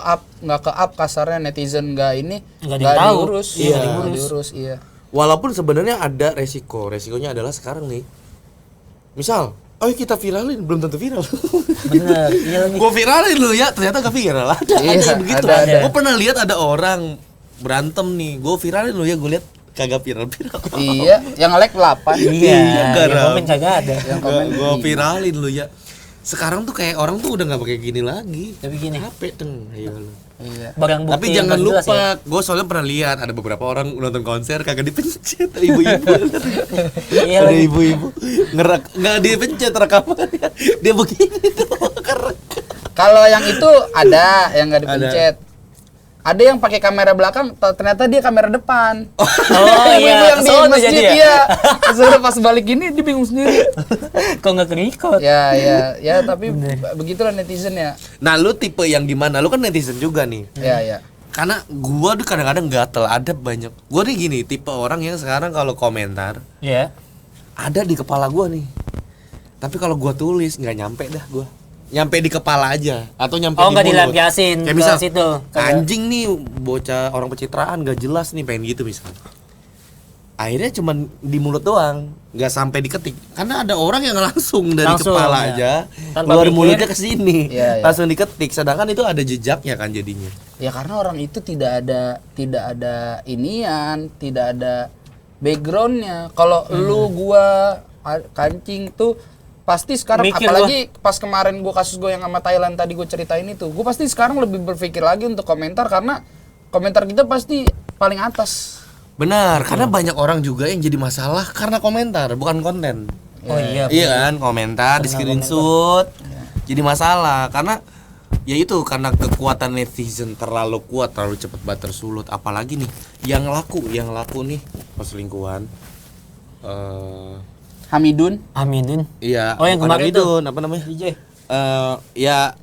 up kasarnya netizen Nggak nggak tahu. diurus. Iya. Nggak diurus, iya. Walaupun sebenarnya ada resikonya adalah sekarang nih. Misal, ayo kita viralin, belum tentu viral. Bener. Iya lagi. Gua viralin lu ya, ternyata gak viral. Ada Iya, yang begitu. ada. Gua pernah lihat ada orang berantem nih, gua viralin lu ya, gua lihat kagak viral. Iya, yang like 8. Iya. Yang garam. komen kagak ada. Yang komen Gua viralin lu ya. Sekarang tuh kayak orang tuh udah nggak pakai gini lagi. Tapi gini. HP deng, ayo lu. Iya. Barang bukti Tapi yang jangan paling jelas lupa, ya. gue soalnya pernah lihat ada beberapa orang nonton konser kagak dipencet, ibu-ibu. Iya Ada lagi. ibu-ibu nggak dipencet rekamannya, dia begini tuh kerekam. Kalau yang itu ada yang nggak dipencet. Ada yang pakai kamera belakang, ternyata dia kamera depan. Oh Ibu-ibu iya, yang di kesana masjid jadi ya? iya. Terus udah pas balik gini dia bingung sendiri. Kok nggak kerikot? Ya, tapi begitulah netizen ya. Nah lu tipe yang gimana? Lu kan netizen juga nih. Ya. Karena gua tuh kadang-kadang gatel, ada banyak. Gua nih gini, tipe orang yang sekarang kalau komentar Iya. ada di kepala gua nih. Tapi kalau gua tulis nggak nyampe dah gua. Nyampe di kepala aja atau nyampe Oh di nggak mulut. dilampiasin Kayak ke misal situ. anjing nih bocah orang pencitraan gak jelas nih pengen gitu misalnya. Akhirnya cuman di mulut doang, nggak sampai diketik. Karena ada orang yang langsung dari Langsung, kepala ya. aja Tanpa keluar mikir. mulutnya ke sini. Iya, iya. Langsung diketik. Sedangkan itu ada jejaknya kan jadinya. Ya karena orang itu tidak ada inian, tidak ada backgroundnya. Kalau lu gua kancing tuh pasti sekarang Mikir apalagi pas kemarin gua kasus gua yang sama Thailand tadi gua ceritain itu, gua pasti sekarang lebih berpikir lagi untuk komentar karena komentar kita pasti paling atas. Benar, karena banyak orang juga yang jadi masalah karena komentar, bukan konten. Oh iya. Iya kan, komentar, di screenshot. Jadi masalah karena ya itu karena kekuatan netizen terlalu kuat, terlalu cepat banget tersulut. Apalagi nih yang laku nih perselingkuhan. Hamidun. Aminin. Iya. Oh, yang bukan kemarin itu, apa namanya? DJ. Ya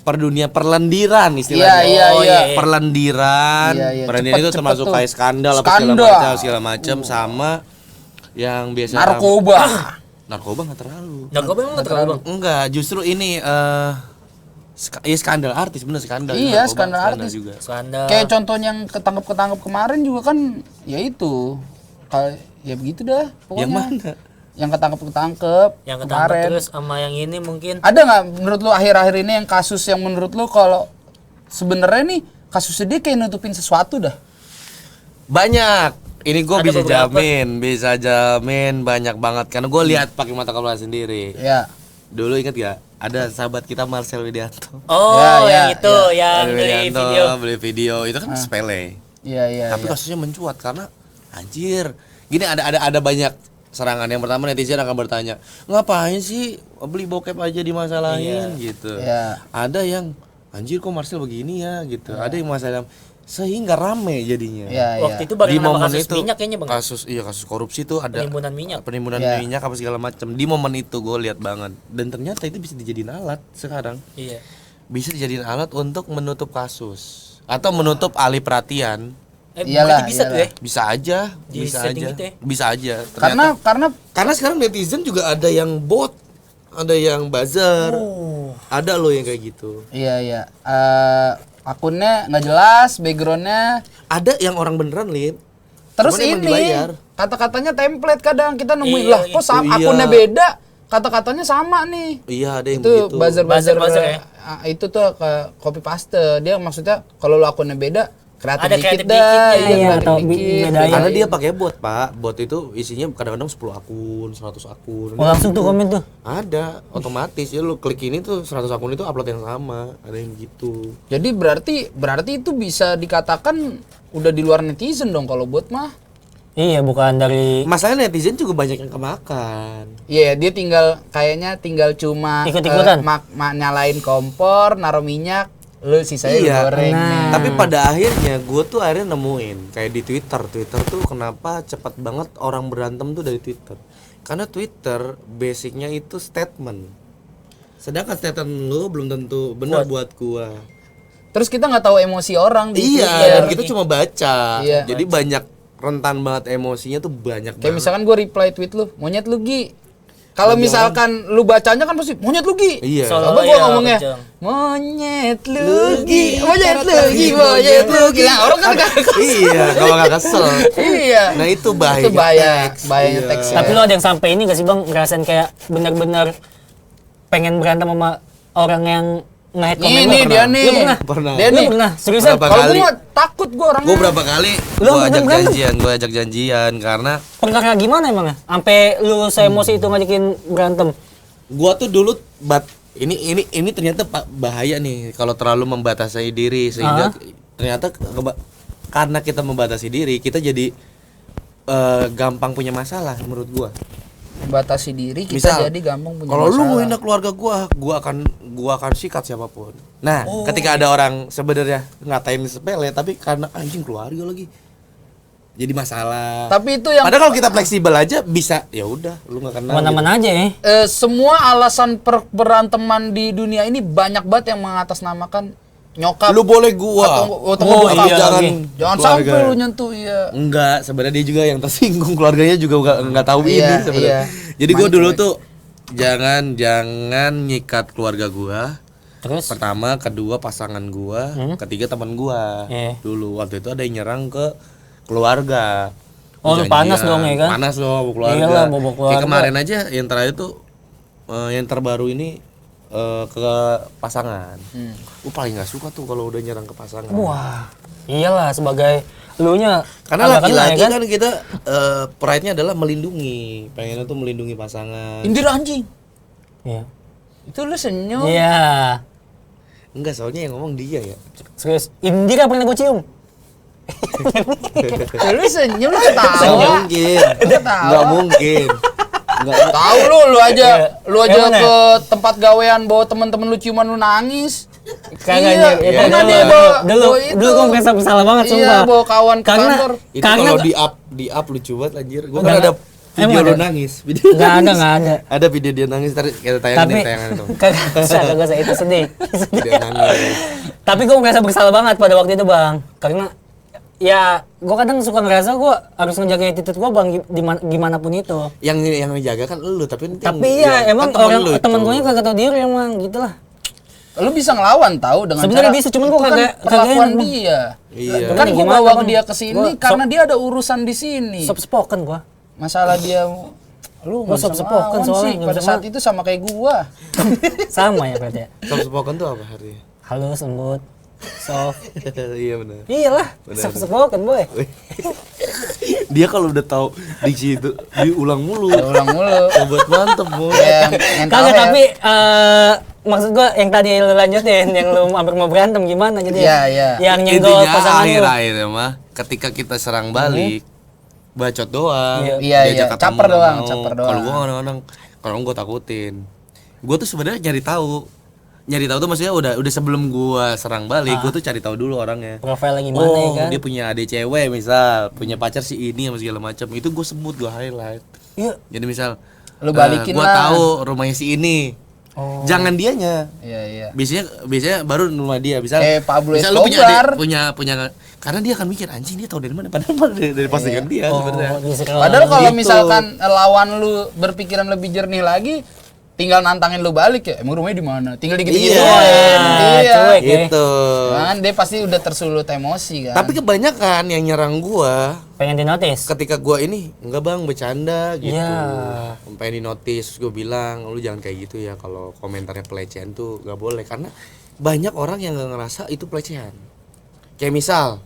perlendiran istilahnya. Iya. iya. Perlendiran. Iya. Perlendiran itu Cepet termasuk tuh. kayak skandal apa segala macam sama yang biasa Narkoba. Narkoba nggak terlalu. Narkoba emang nggak terlalu bang. Enggak, justru ini skandal artis, bener skandal. Iya, Narkoba, skandal artis. juga. Skandal. Kayak contohnya yang ketangkep kemarin juga kan ya itu. Ya begitu dah pokoknya. Yang mana? Yang ketangkep yang ketangkep kemarin. terus sama yang ini mungkin. Ada nggak menurut lu akhir-akhir ini yang kasus yang menurut lu kalau sebenarnya nih kasusnya dia kayak nutupin sesuatu dah? Banyak. Ini gue Ada bisa beberapa. bisa jamin banyak banget karena gue lihat pakai mata kepala sendiri. Ya. Dulu inget gak? Ada sahabat kita Marcel Widianto. Oh Ya, yang itu yang Marcel beli Widianto video. beli video itu kan sepele. Iya. Tapi kasusnya mencuat karena anjir. Gini ada banyak serangan. Yang pertama netizen akan bertanya, ngapain sih beli bokep aja dimasalahin gitu. Iya. Ada yang anjir kok Marcel begini ya gitu. Ada yang masalah sehingga rame jadinya. Iya. Waktu itu baru Di nama momen kasus itu minyak kayaknya bang. kasus korupsi itu ada Penimbunan minyak. penimbunan Iya. minyak apa segala macam. Di momen itu gue lihat banget dan ternyata itu bisa dijadiin alat sekarang. Iya. Bisa dijadiin alat untuk menutup kasus atau menutup alih perhatian. Iyalah, berarti bisa tuh ya. Bisa aja, Di bisa setting aja. gitu ya? Bisa aja. Karena Karena sekarang netizen juga ada yang bot, ada yang buzzer. Ada loh yang kayak gitu. iya. Akunnya nggak jelas, backgroundnya. Ada yang orang beneran, Lip. Terus Cuman emang ini dibayar. kata-katanya template kadang kita nemuin Iya, lah. Kok Oh, iya. akunnya beda, kata-katanya sama nih. Iya, ada yang Itu begitu. buzzer Buzzer ya? itu tuh ke copy paste. Dia maksudnya kalau lu akunnya beda, Kreatif Ada dikit kreatif dah. dikitnya, Iya, iya, kreatif atau dikit. bedain. Karena dia pakai bot, Pak. Bot itu isinya kadang-kadang 10 akun, 100 akun. Oh, langsung tuh komen tuh. Ada, otomatis ya lu klik ini tuh 100 akun itu upload yang sama, ada yang gitu. Jadi berarti itu bisa dikatakan udah di luar netizen dong kalau bot mah. Iya, bukan dari Masalahnya netizen juga banyak yang kemakan. Iya, dia kayaknya tinggal cuma Ikut-ikutan. nyalain kompor, naruh minyak, lu sisanya lu Iya. goreng nih. Tapi pada akhirnya gue tuh akhirnya nemuin kayak di Twitter tuh kenapa cepat banget orang berantem tuh dari Twitter. Karena Twitter basicnya itu statement. Sedangkan statement lu belum tentu benar buat gua. Terus kita nggak tahu emosi orang di Iya, Twitter. dan kita cuma baca. Iya. Jadi banyak rentan banget emosinya tuh banyak Kayak banget. misalkan gue reply tweet lu, monyet lu Gi. Kalau misalkan lu bacanya kan pasti monyet lu Gi. Iya. Soalnya Apa gua iya, ngomongnya? betul. Monyet lu Gi, monyet lu Gi, monyet lu Gi. Nah, orang kan gak Iya, kalau nggak kesel. Iya. Nah itu bahaya. Itu bahayanya teks. Tapi lo ada yang sampai ini gak sih bang ngerasain kayak benar-benar pengen berantem sama orang yang nge-hate komen Ini lo? dia nih. Lu pernah? Pernah. Dia Lu nih. pernah? Seriusan? Berapa Kalau kali? gua mah takut gua orangnya. Gue berapa kali Lu gue ajak berantem? janjian, karena Perkara gimana emang ya? Sampai lu se-emosi itu ngajakin berantem? gua tuh dulu ini ternyata bahaya nih kalau terlalu membatasi diri sehingga ternyata karena kita membatasi diri kita jadi gampang punya masalah menurut gua. Batasi diri kita Misal, jadi gampang punya kalau lu masalah. ngehina keluarga gua akan sikat siapapun. Nah, ketika ada orang sebenarnya ngatain sepele tapi karena anjing keluarga lagi jadi masalah. Tapi itu yang Padahal kalau kita fleksibel aja bisa ya udah lu nggak kenal. Mana-mana aja ya. semua alasan beranteman di dunia ini banyak banget yang mengatasnamakan nyokap. Lu boleh gua. Atau Oh, bokap. iya jangan lagi. Jangan keluarga. sampai lu nyentuh ya. Enggak, sebenarnya dia juga yang tersinggung, keluarganya juga nggak tahu Iya, ini sebenarnya. iya. Jadi gua Cuek. dulu tuh jangan nyikat keluarga gua. Terus? Pertama, kedua pasangan gua, ketiga teman gua. Iya. Dulu waktu itu ada yang nyerang ke keluarga. Oh, lu Janjian. panas dong ya kan? Panas dong bawa keluarga. Iyalah, bawa Kayak keluarga. kemarin aja yang terakhir tuh yang terbaru ini ke pasangan. Gua paling nggak suka tuh kalau udah nyerang ke pasangan. Wah, iyalah sebagai elunya. Karena agak kena laki-laki ya kan kita pride-nya adalah melindungi, pengennya tuh melindungi pasangan. Indira anjing. Iya. Itu lu senyum. Iya. Enggak, soalnya yang ngomong dia ya. Serius. Indira pernah gue cium. Lu senyum lu Nggak ketawa. mungkin. Ketawa. Nggak mungkin. Nggak. Tahu lu aja Yang mana? ke tempat gawean bawa temen-temen lu ciuman lu nangis. Kagak Iya, Nyir. Itu pernah dulu. dia bawa- Dulu bawa itu. gue merasa bersalah banget Iya, sumpah. bawa kawan ke Karena kantor. Itu karena kalau di up lucu banget anjir. Gua kan Enggak, ada video emang lu ada? nangis. Video Nggak ada, nangis. nggak ada. Ada video dia nangis tadi kita tayangin tapi deh tayangan itu. kagak usah itu sedih. Video nangis. Tapi gue merasa bersalah banget pada waktu itu bang, karena ya gue kadang suka ngerasa gue harus ngejaga attitude gue bang gimana pun itu. Yang ngejaga kan lu tapi Tapi ya emang kan orang lu itu. temen gue kagak tahu diri emang gitulah. Lu bisa ngelawan tahu dengan Sebenarnya cara bisa, cuman itu gua kan kagak perlakuan enak, Bang. dia. Iya. Kan gua Gimana, bawa Bang? dia ke sini Gua karena dia ada urusan di sini. Soft spoken gue. Masalah dia lu Gua nggak bisa soft-spoken ngelawan soalnya, sih. nggak Pada bisa saat itu sama kayak gua. Sama ya berarti ya. Soft spoken tuh apa artinya? Halus, lembut, soft. Iya benar. Iyalah, Benar. soft spoken boy. Dia kalau udah tahu diksi itu diulang mulu. Ulang mulu. Buat mantep bu. Yang mental Kagak, health. tapi maksud gua yang tadi lu lanjutin, yang lu hampir mau berantem gimana jadi? Iya, iya. Yang nyenggol Intinya pasangan lu. akhir-akhirnya mah ketika kita serang balik bacot doang. Iya. Iya, Diajak iya. ketemu Caper nggak doang, mau. caper doang. Kalau gua kadang-kadang kalau gua takutin. Gua tuh sebenarnya nyari tahu. Nyari tahu tuh maksudnya udah sebelum gua serang balik, gua tuh cari tahu dulu orangnya. Profilnya gimana ya Oh, kan? dia punya adik cewek misal, punya pacar si ini sama segala macam. Itu gua sebut, gua highlight. Iya. Jadi misal Lu balikin gua lah. tahu rumahnya si ini. Oh. Jangan dianya. Iya, iya. Biasanya baru rumah dia. Misal Pablo misal lu punya Escobar. adik, punya karena dia akan mikir anjing dia tahu dari mana padahal dari postingan dia sebenarnya. Padahal kalau Gitu. misalkan lawan lu berpikiran lebih jernih lagi, tinggal nantangin lu balik ya. Emang rumahnya di mana? Tinggal dikit-dikit Iya. Iya. Cuek ya. Gitu. Kan dia pasti udah tersulut emosi kan. Tapi kebanyakan yang nyerang gua Pengen di notice. ketika gua ini enggak bang bercanda gitu. Iya. Sampai di notice gua bilang lu jangan kayak gitu ya kalau komentarnya pelecehan tuh nggak boleh karena banyak orang yang nggak ngerasa itu pelecehan. Kayak misal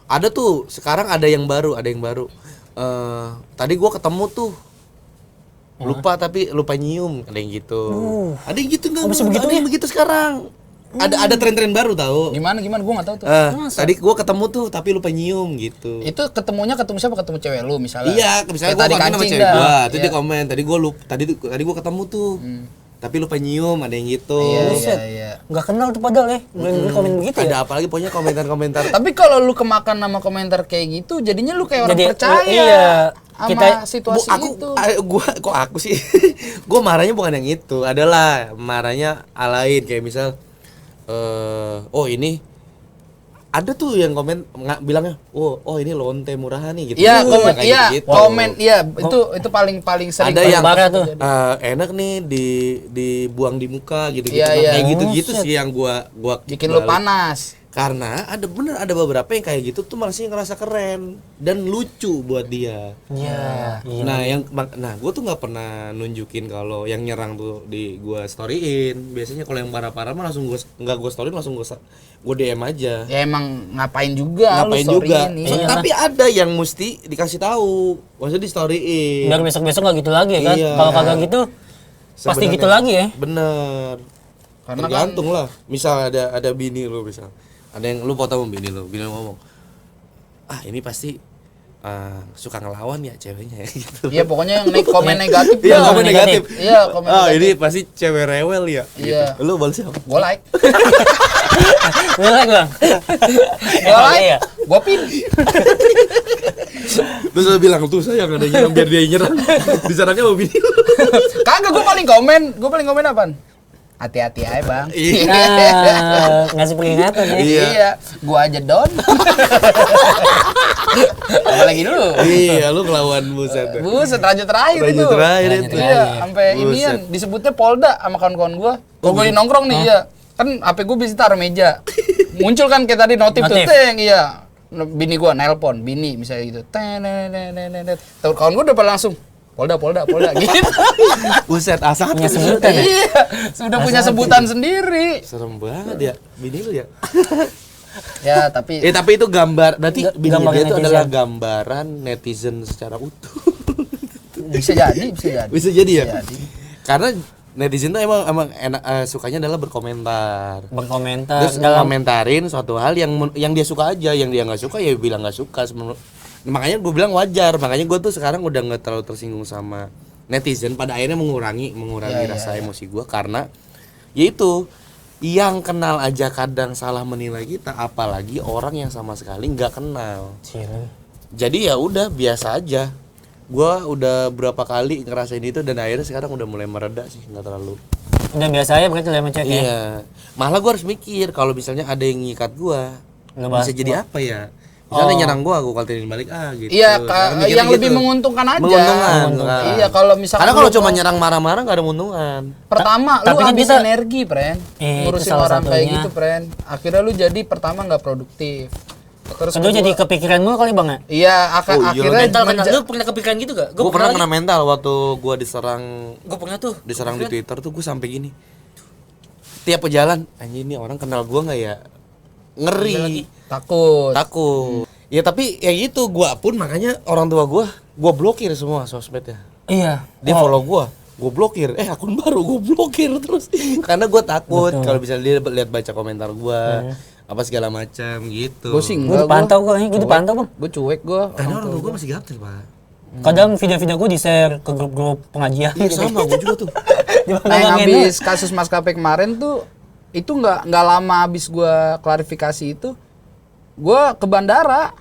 ada tuh sekarang ada yang baru. Tadi gua ketemu tuh lupa nyium, ada yang gitu. Ada yang gitu enggak? bisa begitu Ada yang begitu sekarang. Ada tren-tren baru tahu. Gimana gua nggak tahu tuh. Tadi gua ketemu tuh tapi lupa nyium gitu. Itu ketemu siapa? Ketemu cewek lu misalnya. Iya, misalnya Kayak gua tadi konten sama kancing cewek dah. gua, itu Iya. dia komen, tadi gua ketemu tuh. Tapi lupa nyium, ada yang gitu. Iya. Nggak kenal tuh padahal ya. Gue komen begitu ya. Ada apa lagi pokoknya komentar-komentar. Tapi kalau lu kemakan nama komentar kayak gitu, jadinya lu kayak orang Jadi, percaya iya. sama Kita- situasi itu. Aku sih gua marahnya bukan yang itu, adalah marahnya lain kayak misal oh ini ada tuh yang komen bilangnya oh ini lonte murahan nih gitu. Iya, komen, Kayak iya, gitu-gitu. komen, iya, itu paling sering. Ada yang parah tuh. enak nih dibuang di muka gitu-gitu. Iya, iya. Kayak gitu-gitu sih yang gua bikin lu balik. panas. Karena ada beberapa yang kayak gitu tuh masih ngerasa keren dan lucu buat dia. Iya. Nah gue tuh nggak pernah nunjukin kalau yang nyerang tuh gue storyin. Biasanya kalau yang parah-parah mah langsung gue storyin, langsung gue DM aja. Ya emang ngapain juga Ngapain lu juga. storyin, So, iya. tapi ada yang mesti dikasih tahu, maksudnya di storyin. Biar besok-besok nggak gitu lagi ya kan. Iya. Kalau kagak gitu pasti Sebenarnya. gitu lagi ya. Bener. Karena Tergantung lah. Misal ada bini lu misal. Ada yang lu foto sama bini lu ngomong, ini pasti suka ngelawan ya ceweknya ya gitu. Iya, pokoknya yang komen negatif Iya, dah. komen negatif. Iya, komen negatif. Ini pasti cewek rewel ya. Iya. Gitu. Lu balas siapa? Gua like. Bener lagi bang. Gua like. Iya. Gua pin. Terus lu bilang tuh sayang ada yang nyerang biar dia nyerang. Diserangnya sama bini lu. Kagak, gua paling komen apaan? Hati-hati aja, Bang. Nah, ngasih peringatan ya. Iya. Gua aja down. Apalagi dulu. Iya, lu ngelawan buset. Buset, raja terakhir Raja itu. terakhir itu. Iya, sampai Buset. inian disebutnya Polda sama kawan-kawan gua. Kalau gua di nongkrong nih, iya. Kan HP gua bisa taruh meja. Muncul kan kayak tadi notif tuh, Notif. teng, iya. Bini gua nelpon, bini misalnya gitu. Tahu kawan gua udah pada langsung Polda gitu. Buset, asal Punya sebutan ya. Iya, sudah punya sebutan sendiri. serem banget ya bini lu ya. Ya, tapi Tapi itu gambar, berarti bini Gambar dia itu netizen. adalah gambaran netizen secara utuh. bisa jadi. Bisa jadi ya? Bisa jadi. Karena netizen tuh emang enak, sukanya adalah berkomentar. Berkomentar Terus dalam komentarin suatu hal yang dia suka aja, yang dia nggak suka ya bilang nggak suka. Makanya gue bilang wajar, makanya gue tuh sekarang udah nggak terlalu tersinggung sama netizen. Pada akhirnya mengurangi rasa emosi gue karena yaitu yang kenal aja kadang salah menilai kita, apalagi orang yang sama sekali nggak kenal. Jadi ya udah biasa aja. Gue udah berapa kali ngerasain itu dan akhirnya sekarang udah mulai mereda sih, nggak terlalu. udah biasa ya berarti lah cek ya. Iya, malah gue harus mikir kalau misalnya ada yang ngikat gue, Ngebahas bisa jadi apa ya? Misalnya nyerang gue kalterin balik gitu. Iya, Sekarang mikirnya yang lebih gitu. menguntungkan aja. Menguntungkan. Nah. Iya, kalau misalkan Karena kalau lu cuma mau- nyerang marah-marah nggak ada menguntungkan. pertama lu Tapi kan habis kita- energi, Pren. Itu Ngurusin salah orang kayak satunya. gitu, Pren. Akhirnya lu jadi pertama nggak produktif. Terus Kedua jadi kepikiran mulu kali bang ya. iya, Oh, iya, akhirnya Mental kan, lu pernah kepikiran gitu gak? Gue pernah kena mental waktu gue Gue pernah tuh. diserang di Twitter tuh gue sampai gini. Tiap pejalan, anjing ini orang kenal gue nggak ya? Ngeri, takut. takut. Ya tapi ya gitu, gue pun makanya orang tua gue blokir semua sosmednya. Iya. Dia follow gue blokir. Akun baru gue blokir terus. Karena gue takut kalau bisa dia lihat baca komentar gue apa segala macam gitu. Gue sih Gue enggak. dipantau gue dipantau bang. Gue cuek gue. Karena orang tua gue masih gaptek pak. Kadang video-video gue di-share ke grup-grup pengajian. Iya sama gue juga tuh. Nah, yang habis kasus maskapai kemarin tuh itu nggak lama habis gue klarifikasi itu, gue ke bandara.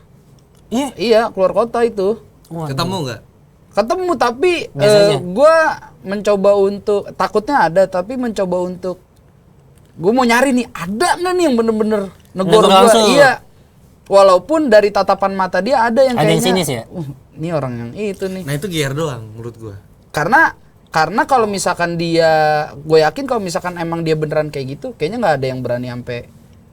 Iya. Iya, keluar kota itu. Ketemu nggak? Ketemu tapi Biasanya. gue mencoba untuk takutnya ada tapi mencoba untuk gue mau nyari nih ada nggak nih yang bener-bener negor Negor gue. langsung. Iya. Walaupun dari tatapan mata dia ada yang Ada yang kayaknya sinis ya? Ini orang yang itu nih. Nah itu GR doang menurut gue. Karena kalau misalkan dia, gue yakin kalau misalkan emang dia beneran kayak gitu, kayaknya nggak ada yang berani sampai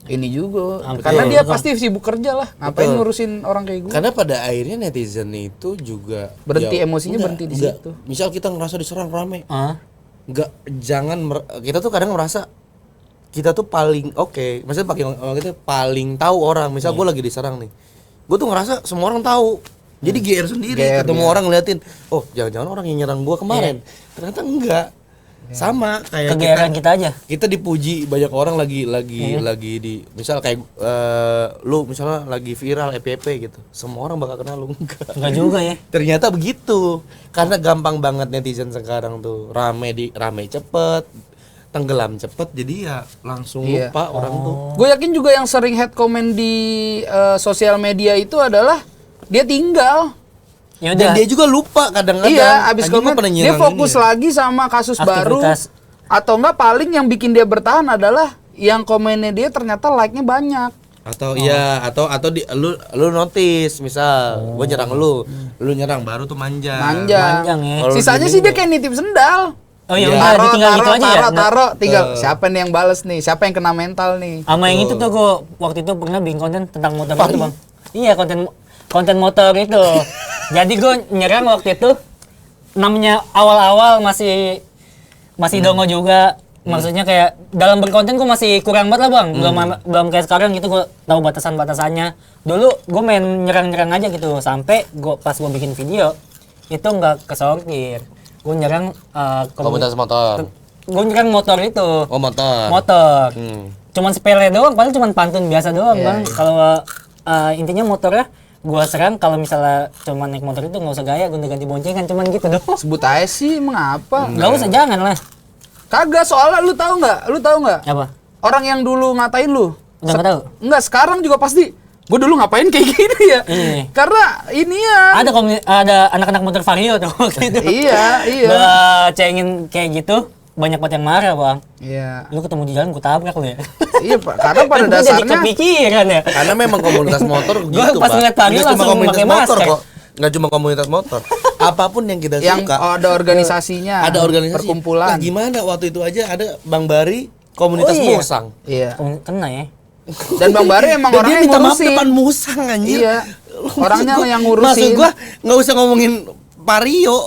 ini juga. Karena dia pasti sibuk kerja lah. Ngapain ngurusin orang kayak gue? Karena pada akhirnya netizen itu juga Berhenti emosinya, berhenti di situ. Misal kita ngerasa diserang rame, Ah. kita tuh kadang merasa kita tuh paling oke, maksudnya pakai orang kita paling tahu orang. Misal gue lagi diserang nih, gue tuh ngerasa semua orang tahu. Jadi GR sendiri, ketemu orang ngeliatin, oh jangan-jangan orang yang nyerang gue kemarin. Ternyata enggak. Sama kayak Kegeeran kita aja. kita dipuji banyak orang lagi di misal kayak lu misalnya lagi viral FYP gitu, semua orang bakal kenal lu. Enggak juga ya. Ternyata begitu, karena gampang banget netizen sekarang tuh rame cepet, tenggelam cepet, jadi ya langsung lupa orang tuh. Gue yakin juga yang sering hate comment di sosial media itu adalah dia tinggal. Ya Dan udah. dia juga lupa kadang-kadang. Iya, abis Anjing, gua komen pernah dia nyerang fokus ini ya. lagi sama kasus baru. Aktivitas. Atau enggak paling yang bikin dia bertahan adalah yang komennya dia ternyata like-nya banyak. Atau iya, atau lu notice misal gua nyerang lu nyerang baru tuh manja. Manjang ya. Kalau Sisanya gini sih dia kayak nitip sendal. Oh ya Iya. udah ditinggal gitu aja ya. Taruh, tinggal siapa nih yang bales nih, siapa yang kena mental nih. Sama yang itu tuh gua waktu itu pernah bikin konten tentang motor itu, Bang. Iya, konten motor itu. Jadi gue nyerang waktu itu namanya awal-awal masih dongo juga. Maksudnya kayak dalam berkonten gue masih kurang banget lah, Bang. Belum kayak sekarang gitu, gue tahu batasan-batasannya. Dulu gue main nyerang-nyerang aja gitu, sampai pas gue bikin video itu nggak kesortir. Gue nyerang Komunitas motor. gue nyerang motor itu. Oh, motor. Motor. Hmm. Cuman sepele doang, paling cuman pantun biasa doang, Bang. Kalau intinya motornya gua serang, kalau misalnya cuman naik motor itu nggak usah gaya, gua ganti boncengan, cuman gitu doang. Sebut aja sih, emang apa? Nggak usah, jangan lah. Kagak, soalnya lu tahu nggak? Apa? Orang yang dulu ngatain lu. Udah nggak tahu? Enggak, sekarang juga pasti. Gue dulu ngapain kayak gini ya? Iya. Karena ini ya. Ada anak-anak motor vario tuh waktu itu. Iya. Gua cengin kayak gitu, banyak banget yang marah, Bang. Iya. Lu ketemu di jalan gua tabrak lu ya. Iya, Pak. Karena pada Kan gua jadi dasarnya kepikiran ya. Karena memang komunitas motor Gua gitu, pas Pak. ngeliat Panggil Nggak cuma langsung komunitas pakai motor masker. kok. Nggak cuma komunitas motor. Apapun yang kita yang suka. ada organisasinya, Ada organisasi. perkumpulan. Nah, gimana waktu itu aja ada Bang Bari komunitas Oh, iya. musang. Iya. Kena ya. Dan Bang Bari emang Dan dia orangnya minta maaf ngurusin. depan musang anjir. Iya. Maksud Orangnya gua- yang ngurusin. Maksud gua nggak usah ngomongin Vario.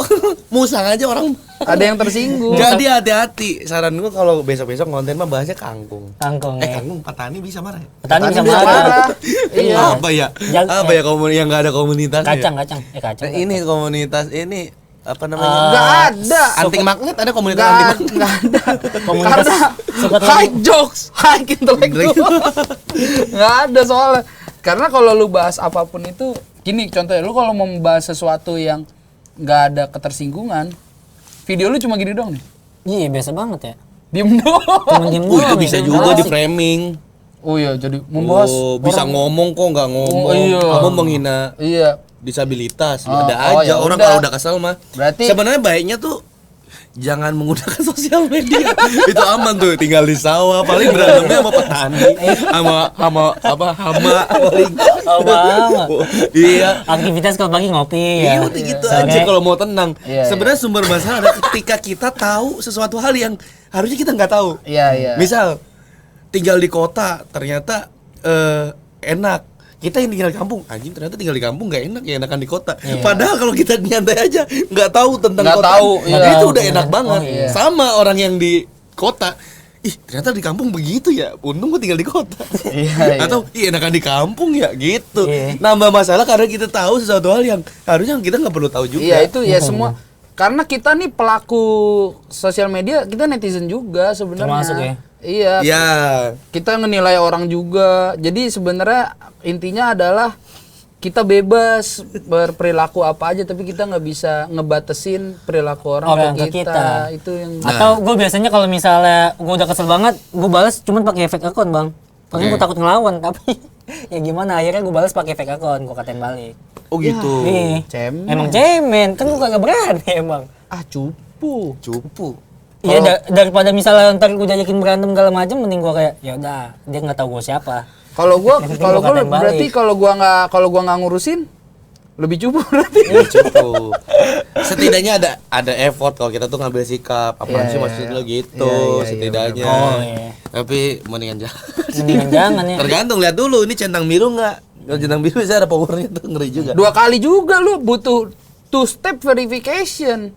Musang aja orang. Ada yang tersinggung. Jadi hati-hati. Saran gua kalau besok-besok konten mah bahasnya kangkung. Kangkung ya. Kangkung petani bisa marah. Ya? Petani bisa bisa marah. marah. Iya. Apa ya? Jangan- Apa ya yang nggak ada komunitas? Kacang. Nah, Kacang. ini komunitas ini apa namanya? Nggak ada. Anti magnet ada komunitas Nggak anti magnet. nggak ada. Komunitas Karena suka high jokes, high intelektual. Nggak ada soalnya. Karena kalau lu bahas apapun itu, gini contohnya, lu kalau mau membahas sesuatu yang nggak ada ketersinggungan, video lu cuma gini doang nih. Iya, biasa banget ya. Diem doang. Cuma diem Itu doang bisa ya. juga di Asik. framing. Oh iya, jadi membahas Bisa orang- ngomong kok nggak ngomong. Oh, iya. Kamu menghina Iya. disabilitas. Oh, ada oh, aja ya orang udah. kalau udah kesel mah. Berarti- sebenarnya baiknya tuh jangan menggunakan sosial media. Itu aman tuh, tinggal di sawah paling berantemnya sama petani, sama apa hama paling. Apa-apa. Iya. Aktivitas kalau pagi ngopi Iya ya. udah gitu Sore. aja kalau mau tenang. Iya, Sebenarnya sumber masalah ada ketika kita tahu sesuatu hal yang harusnya kita nggak tahu. Iya, iya. Misal tinggal di kota ternyata enak. Kita yang tinggal di kampung, anjing ternyata tinggal di kampung nggak enak ya, enakan di kota. Padahal kalau kita nyantai aja nggak tahu tentang Nggak kota, tahu, nah, iya. itu udah enak banget. iya. Sama orang yang di kota, ih ternyata di kampung begitu ya, untung gue tinggal di kota. Iya, iya. Atau ih enakan di kampung ya gitu. Iya. Nambah masalah karena kita tahu sesuatu hal yang harusnya kita nggak perlu tahu juga. Iya, itu ya semua. Karena kita nih pelaku sosial media, kita netizen juga sebenarnya. Termasuk ya? Iya. Ya, Kita ngenilai orang juga. Jadi sebenarnya intinya adalah kita bebas berperilaku apa aja, tapi kita nggak bisa ngebatesin perilaku orang ke kita. Itu yang Atau gue biasanya kalau misalnya gue udah kesel banget, gue balas cuman pakai fake account, Bang. Paling gue takut ngelawan, tapi ya gimana, akhirnya gue balas pakai fake account, gue katain balik. oh gitu. Nih, cemen. emang cemen, kan gue kagak berani emang. cupu. Cupu. Iya, daripada misalnya ntar gue diajakin berantem segala macam, mending gue kayak ya udah, dia nggak tahu gue siapa. Kalau gua Yang penting kalau gua gua katain balik. berarti kalau gua nggak ngurusin lebih cupu berarti. Cupu. Setidaknya ada effort kalau kita tuh ngambil sikap. Apaan Iya, sih iya, maksud iya. lo gitu, Iya, iya, iya, setidaknya. Oh iya. Tapi mendingan jangan. Mendingan jangan ya. Tergantung, lihat dulu ini centang biru nggak. Kalau centang biru bisa ada powernya tuh, ngeri juga. 2 kali juga lu butuh 2 step verification.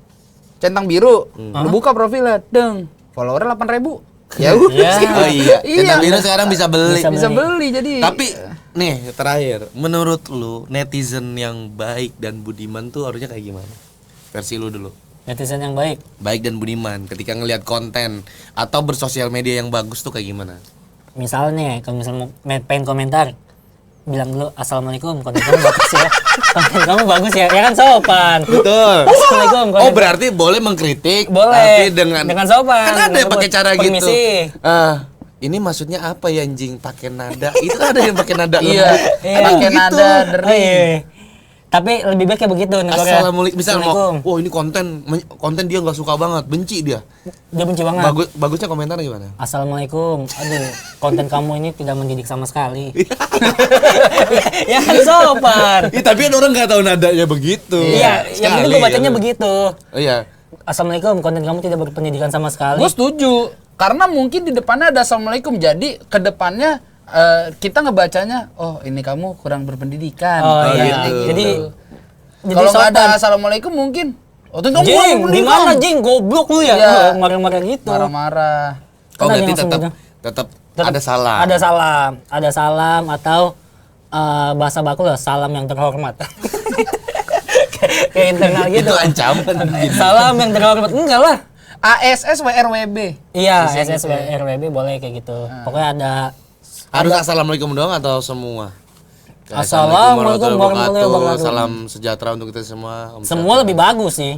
Centang biru, lu buka profilnya, deng. Followernya 8.000. Ya udah. Iya. Oh iya, Iya. centang biru sekarang bisa beli. Bisa beli jadi. Tapi nih terakhir, menurut lu netizen yang baik dan budiman tuh harusnya kayak gimana? Versi lu dulu. Netizen yang baik. Baik dan budiman ketika ngelihat konten atau bersosial media yang bagus tuh kayak gimana? Misalnya kalau misalnya mau pengen komentar, bilang dulu assalamualaikum, konten kamu bagus ya. Konten kamu bagus ya, ya kan sopan. Betul. Assalamualaikum. Oh berarti boleh mengkritik, Boleh. tapi dengan sopan. Kan ada yang pakai cara gitu. Permisi. Ini maksudnya apa ya anjing? Pakai nada. Itu kan ada yang pakai nada. Iya. lembut. Iya. Pakai Gitu. nada Oh, dering. iya. Tapi lebih baik kayak begitu negara. Assalamualaikum. Misal mau, Assalamualaikum. wah ini konten dia nggak suka banget, benci dia. Dia benci banget. Bagusnya komentar gimana? Assalamualaikum. Aduh, konten kamu ini tidak mendidik sama sekali. Ya kan sopan. Iya tapi kan orang nggak tahu nadanya begitu. Iya, yang ini gue bacanya begitu. Oh, iya. Assalamualaikum, konten kamu tidak berpendidikan sama sekali. Gue setuju. Karena mungkin di depannya ada assalamualaikum. Jadi ke depannya kita ngebacanya, oh ini kamu kurang berpendidikan. Oh gitu. iya. Jadi Kalau nggak ada sopan. assalamualaikum mungkin. Oh itu kamu kurang Jing, berpendidikan. gimana Jing? Goblok lu ya? Iya. Marah-marah gitu. Marah-marah. Oh Kan ada berarti yang langsung tetap Tetap ada salah. Ada salam atau bahasa baku lah, salam yang terhormat. Kayak internal gitu. Itu ancaman. Salam yang terhormat. Enggak lah. ASS WRWB. Iya, SSWRWB boleh kayak gitu. Pokoknya ada Harus assalamualaikum doang atau semua? Kayak Assalamualaikum warahmatullahi wabarakatuh. Salam sejahtera untuk kita semua. semua lebih bagus sih.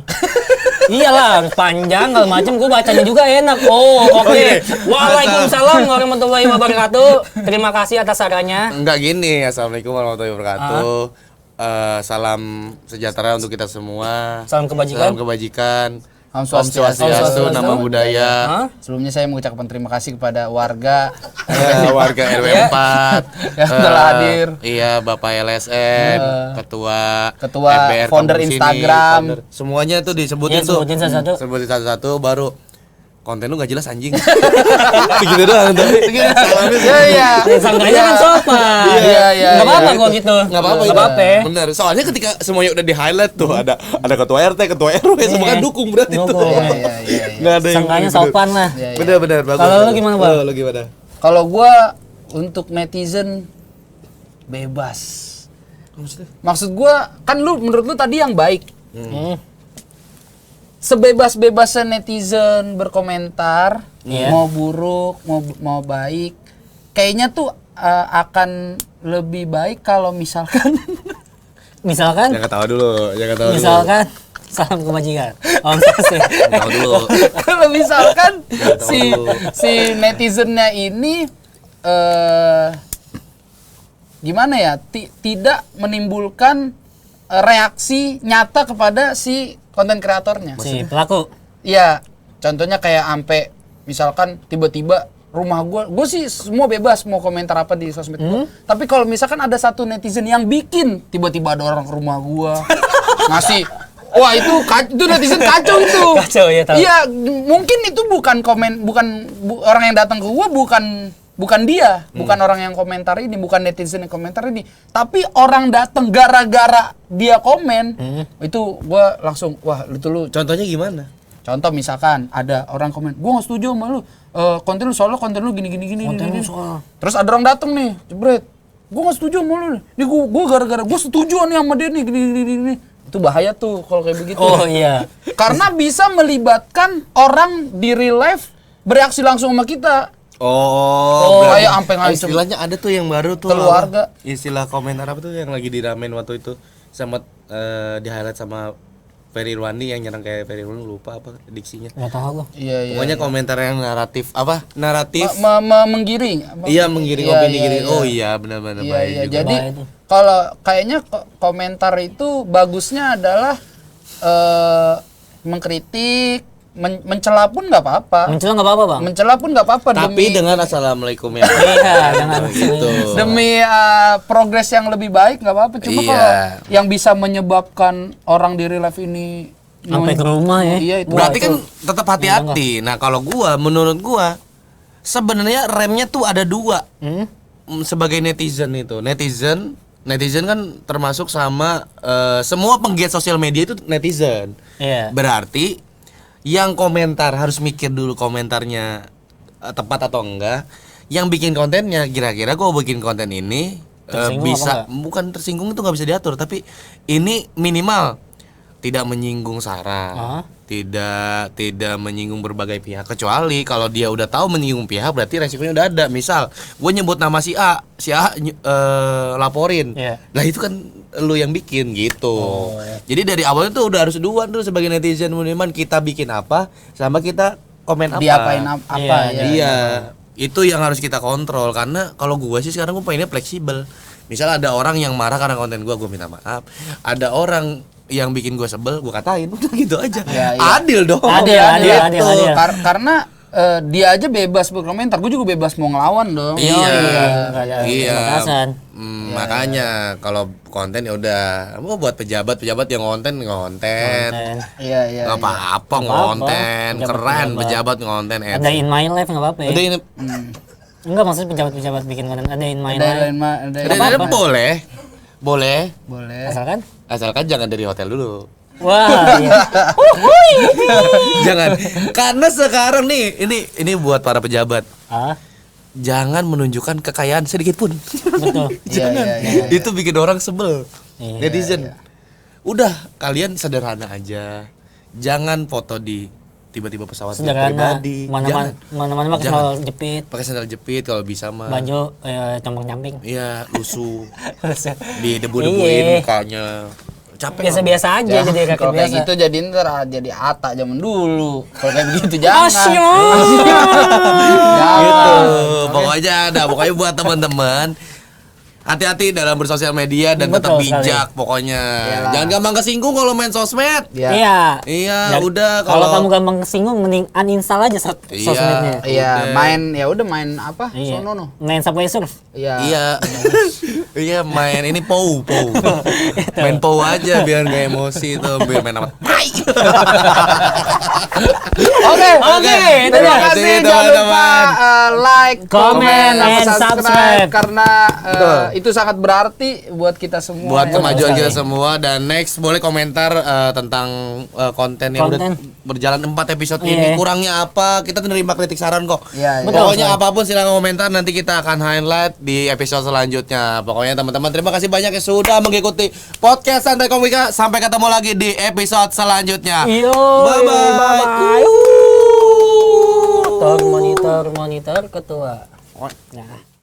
Iyalah, harus panjang kalau macam gue bacanya juga enak. Oh, oke. Waalaikumsalam warahmatullahi wabarakatuh. Terima kasih atas sarannya. Enggak gini, assalamualaikum warahmatullahi wabarakatuh. Salam sejahtera untuk kita semua. Salam kebajikan. Salam kebajikan. Om Om Swastiastu. Swastiastu, nama budaya. Hah? Sebelumnya saya mengucapkan terima kasih kepada warga Warga RW 4 yang telah hadir. Iya, Bapak LSM, ketua Ketua, MPR founder kampus sini, Instagram. founder. Semuanya tuh disebutin Iya, tuh. sebutin satu-satu. Sebutin satu-satu baru konten lu gak jelas anjing. Begitu doang tapi. Salamnya Iya iya. Sangkanya kan sopan. Iya, iya, Nggak apa-apa iya. kok gitu. Nggak apa-apa Nggak itu. apa-apa. Bener. Soalnya ketika semuanya udah di highlight tuh ada ketua RT, ketua RW, semua kan dukung berarti tuh. Dukung. Iya iya iya. Nggak ada yang Sangkanya bener. sopan lah. Iya, iya. Bener bagus. Kalau lu bagus. gimana, Bang? Lu gimana? Kalau gua untuk netizen bebas. Maksud gua kan lu menurut lu tadi yang baik. Sebebas-bebasnya netizen berkomentar, Iya. mau buruk, mau baik, kayaknya tuh akan lebih baik kalau misalkan Misalkan, Jangan ketawa dulu, jangan ketawa dulu. misalkan salam kebajikan. Om Swastiastu. Ketawa dulu. kalau misalkan si netizennya ini gimana ya, tidak menimbulkan reaksi nyata kepada si konten kreatornya. Si pelaku. Iya, contohnya kayak ampe misalkan tiba-tiba rumah gue sih semua bebas mau komentar apa di sosmed gua. Tapi kalau misalkan ada satu netizen yang bikin tiba-tiba ada orang ke rumah gua ngasih, wah itu netizen kacau itu. Kacau, ya, tahu. Iya, mungkin itu bukan orang yang datang ke gua bukan dia, bukan orang yang komentar ini, bukan netizen yang komentar ini, tapi orang datang gara-gara dia komen, itu gua langsung wah itu lu. Contohnya gimana? Contoh misalkan ada orang komen, gua nggak setuju sama lu, konten lu soalnya konten lu gini. Konten lu soal. Terus ada orang datang nih, jebret, gua nggak setuju sama lu, nih gua gara-gara gua setuju nih sama dia nih gini. Itu bahaya tuh kalau kayak begitu. Oh iya. Karena bisa melibatkan orang di real life bereaksi langsung sama kita. Oh, kayak ampe ngancem. istilahnya ada tuh yang baru tuh. Keluarga. apa? Istilah komentar apa tuh yang lagi diramein waktu itu sama di highlight sama Ferry Irwandi yang nyerang kayak Ferry Irwandi, lupa apa diksinya. Nggak tahu gua. Iya. Pokoknya komentar yang naratif apa? Naratif. Menggiring. Iya, menggiring Iya, opini iya, gini. iya. Oh iya, benar-benar Iya, bahaya iya. juga. Jadi Bahaya itu. kalau kayaknya komentar itu bagusnya adalah mengkritik, mencela pun nggak apa-apa. Mencela nggak apa-apa, Bang. Mencela pun nggak apa-apa Tapi dengan assalamualaikum ya. Iya, dengan gitu. demi progres yang lebih baik nggak apa-apa. Cuma Iya. kalau yang bisa menyebabkan orang di real life ini Sampai ke rumah ya. Iya itu. Berarti Wah, kan itu. tetap hati-hati. Nah, kalau menurut gua sebenarnya remnya tuh ada dua. Sebagai netizen itu. Netizen kan termasuk sama semua penggiat sosial media itu netizen. Iya. Berarti yang komentar harus mikir dulu komentarnya tepat atau enggak. Yang bikin kontennya kira-kira gue bikin konten ini Tersinggung bisa apa enggak? bukan tersinggung itu nggak bisa diatur, tapi ini minimal tidak menyinggung sara, tidak menyinggung berbagai pihak, kecuali kalau dia udah tahu menyinggung pihak berarti resikonya udah ada. Misal gue nyebut nama si A laporin, Iya. lah itu kan lu yang bikin gitu. Jadi dari awalnya tuh udah harus duluan tuh sebagai netizen minimal kita bikin apa sama kita komen apa. Diapain apa Iya, ya. Iya, itu yang harus kita kontrol karena kalau gua sih sekarang gua pengennya fleksibel. Misal ada orang yang marah karena konten gua minta maaf. Ada orang yang bikin gua sebel, gua katain, udah gitu aja. Iya, iya. Adil dong. Adil, Gitu. adil. Karena dia aja bebas berkomentar, gue juga bebas mau ngelawan dong. Iya, nggak ada iya. batasan. Makanya kalau konten ya udah, mau buat pejabat yang konten. Iya, iya. Nggak apa-apa Nggak ngonten, apa-apa. keren Pejabat. pejabat ngonten. Ada in my life nggak apa-apa ya. Ada ini, Enggak, maksudnya pejabat-pejabat bikin konten ada in my Ada life. lain mah, ada. ada boleh, boleh. Boleh. Asalkan Asalkan jangan dari hotel dulu. wah, iya. Jangan, karena sekarang nih ini buat para pejabat. Jangan menunjukkan kekayaan sedikit pun. Betul. Jangan. Iya, iya, iya. Itu bikin orang sebel. Iya, Netizen. Udah, kalian sederhana aja. Jangan foto di tiba-tiba pesawat Sederhana. pribadi. Mana-mana mah Jangan. kesal jepit, Pakai sandal jepit kalau bisa mah. baju camping-camping. Iya, lusuh. Iya. Didebu-debuin mukanya. Capek. Biasa-biasa aja Ya, jadi rakyat kalau kayak biasa. gitu jadi ntar jadi Ata zaman dulu. Kalau kayak begitu jangan. Gitu. Pokoknya buat teman-teman hati-hati dalam bersosial media dan tetap Betul sekali. bijak pokoknya. Iyalah. Jangan gampang kesinggung kalau main sosmed. Ya. Iya. Iya, Dan udah kalau kamu gampang kesinggung mending uninstall aja Iya. sosmednya. Iya, Udah. main apa? Iya. Sono no. Main Subway Surf. Iya. Iya. Iya, main ini pou. Main pou aja biar gak emosi tuh, biar main apa. Oke. Oke, itu Terima dia. kasih. Terima kasih, Jangan lupa teman-teman. like, Comment, sama and subscribe. karena Betul. itu sangat berarti buat kita semua. Buat ya. kemajuan sekali. kita semua. Dan next boleh komentar tentang konten yang udah Konten. berjalan 4 episode Iya. ini, kurangnya apa, kita menerima kritik saran kok. Iya, iya. Betul. Pokoknya apapun silahkan komentar, nanti kita akan highlight di episode selanjutnya. Pokoknya teman-teman terima kasih banyak yang sudah mengikuti podcast Santai Komika. Sampai ketemu lagi di episode selanjutnya. Yo, Bye-bye. Monitor ketua. Nah.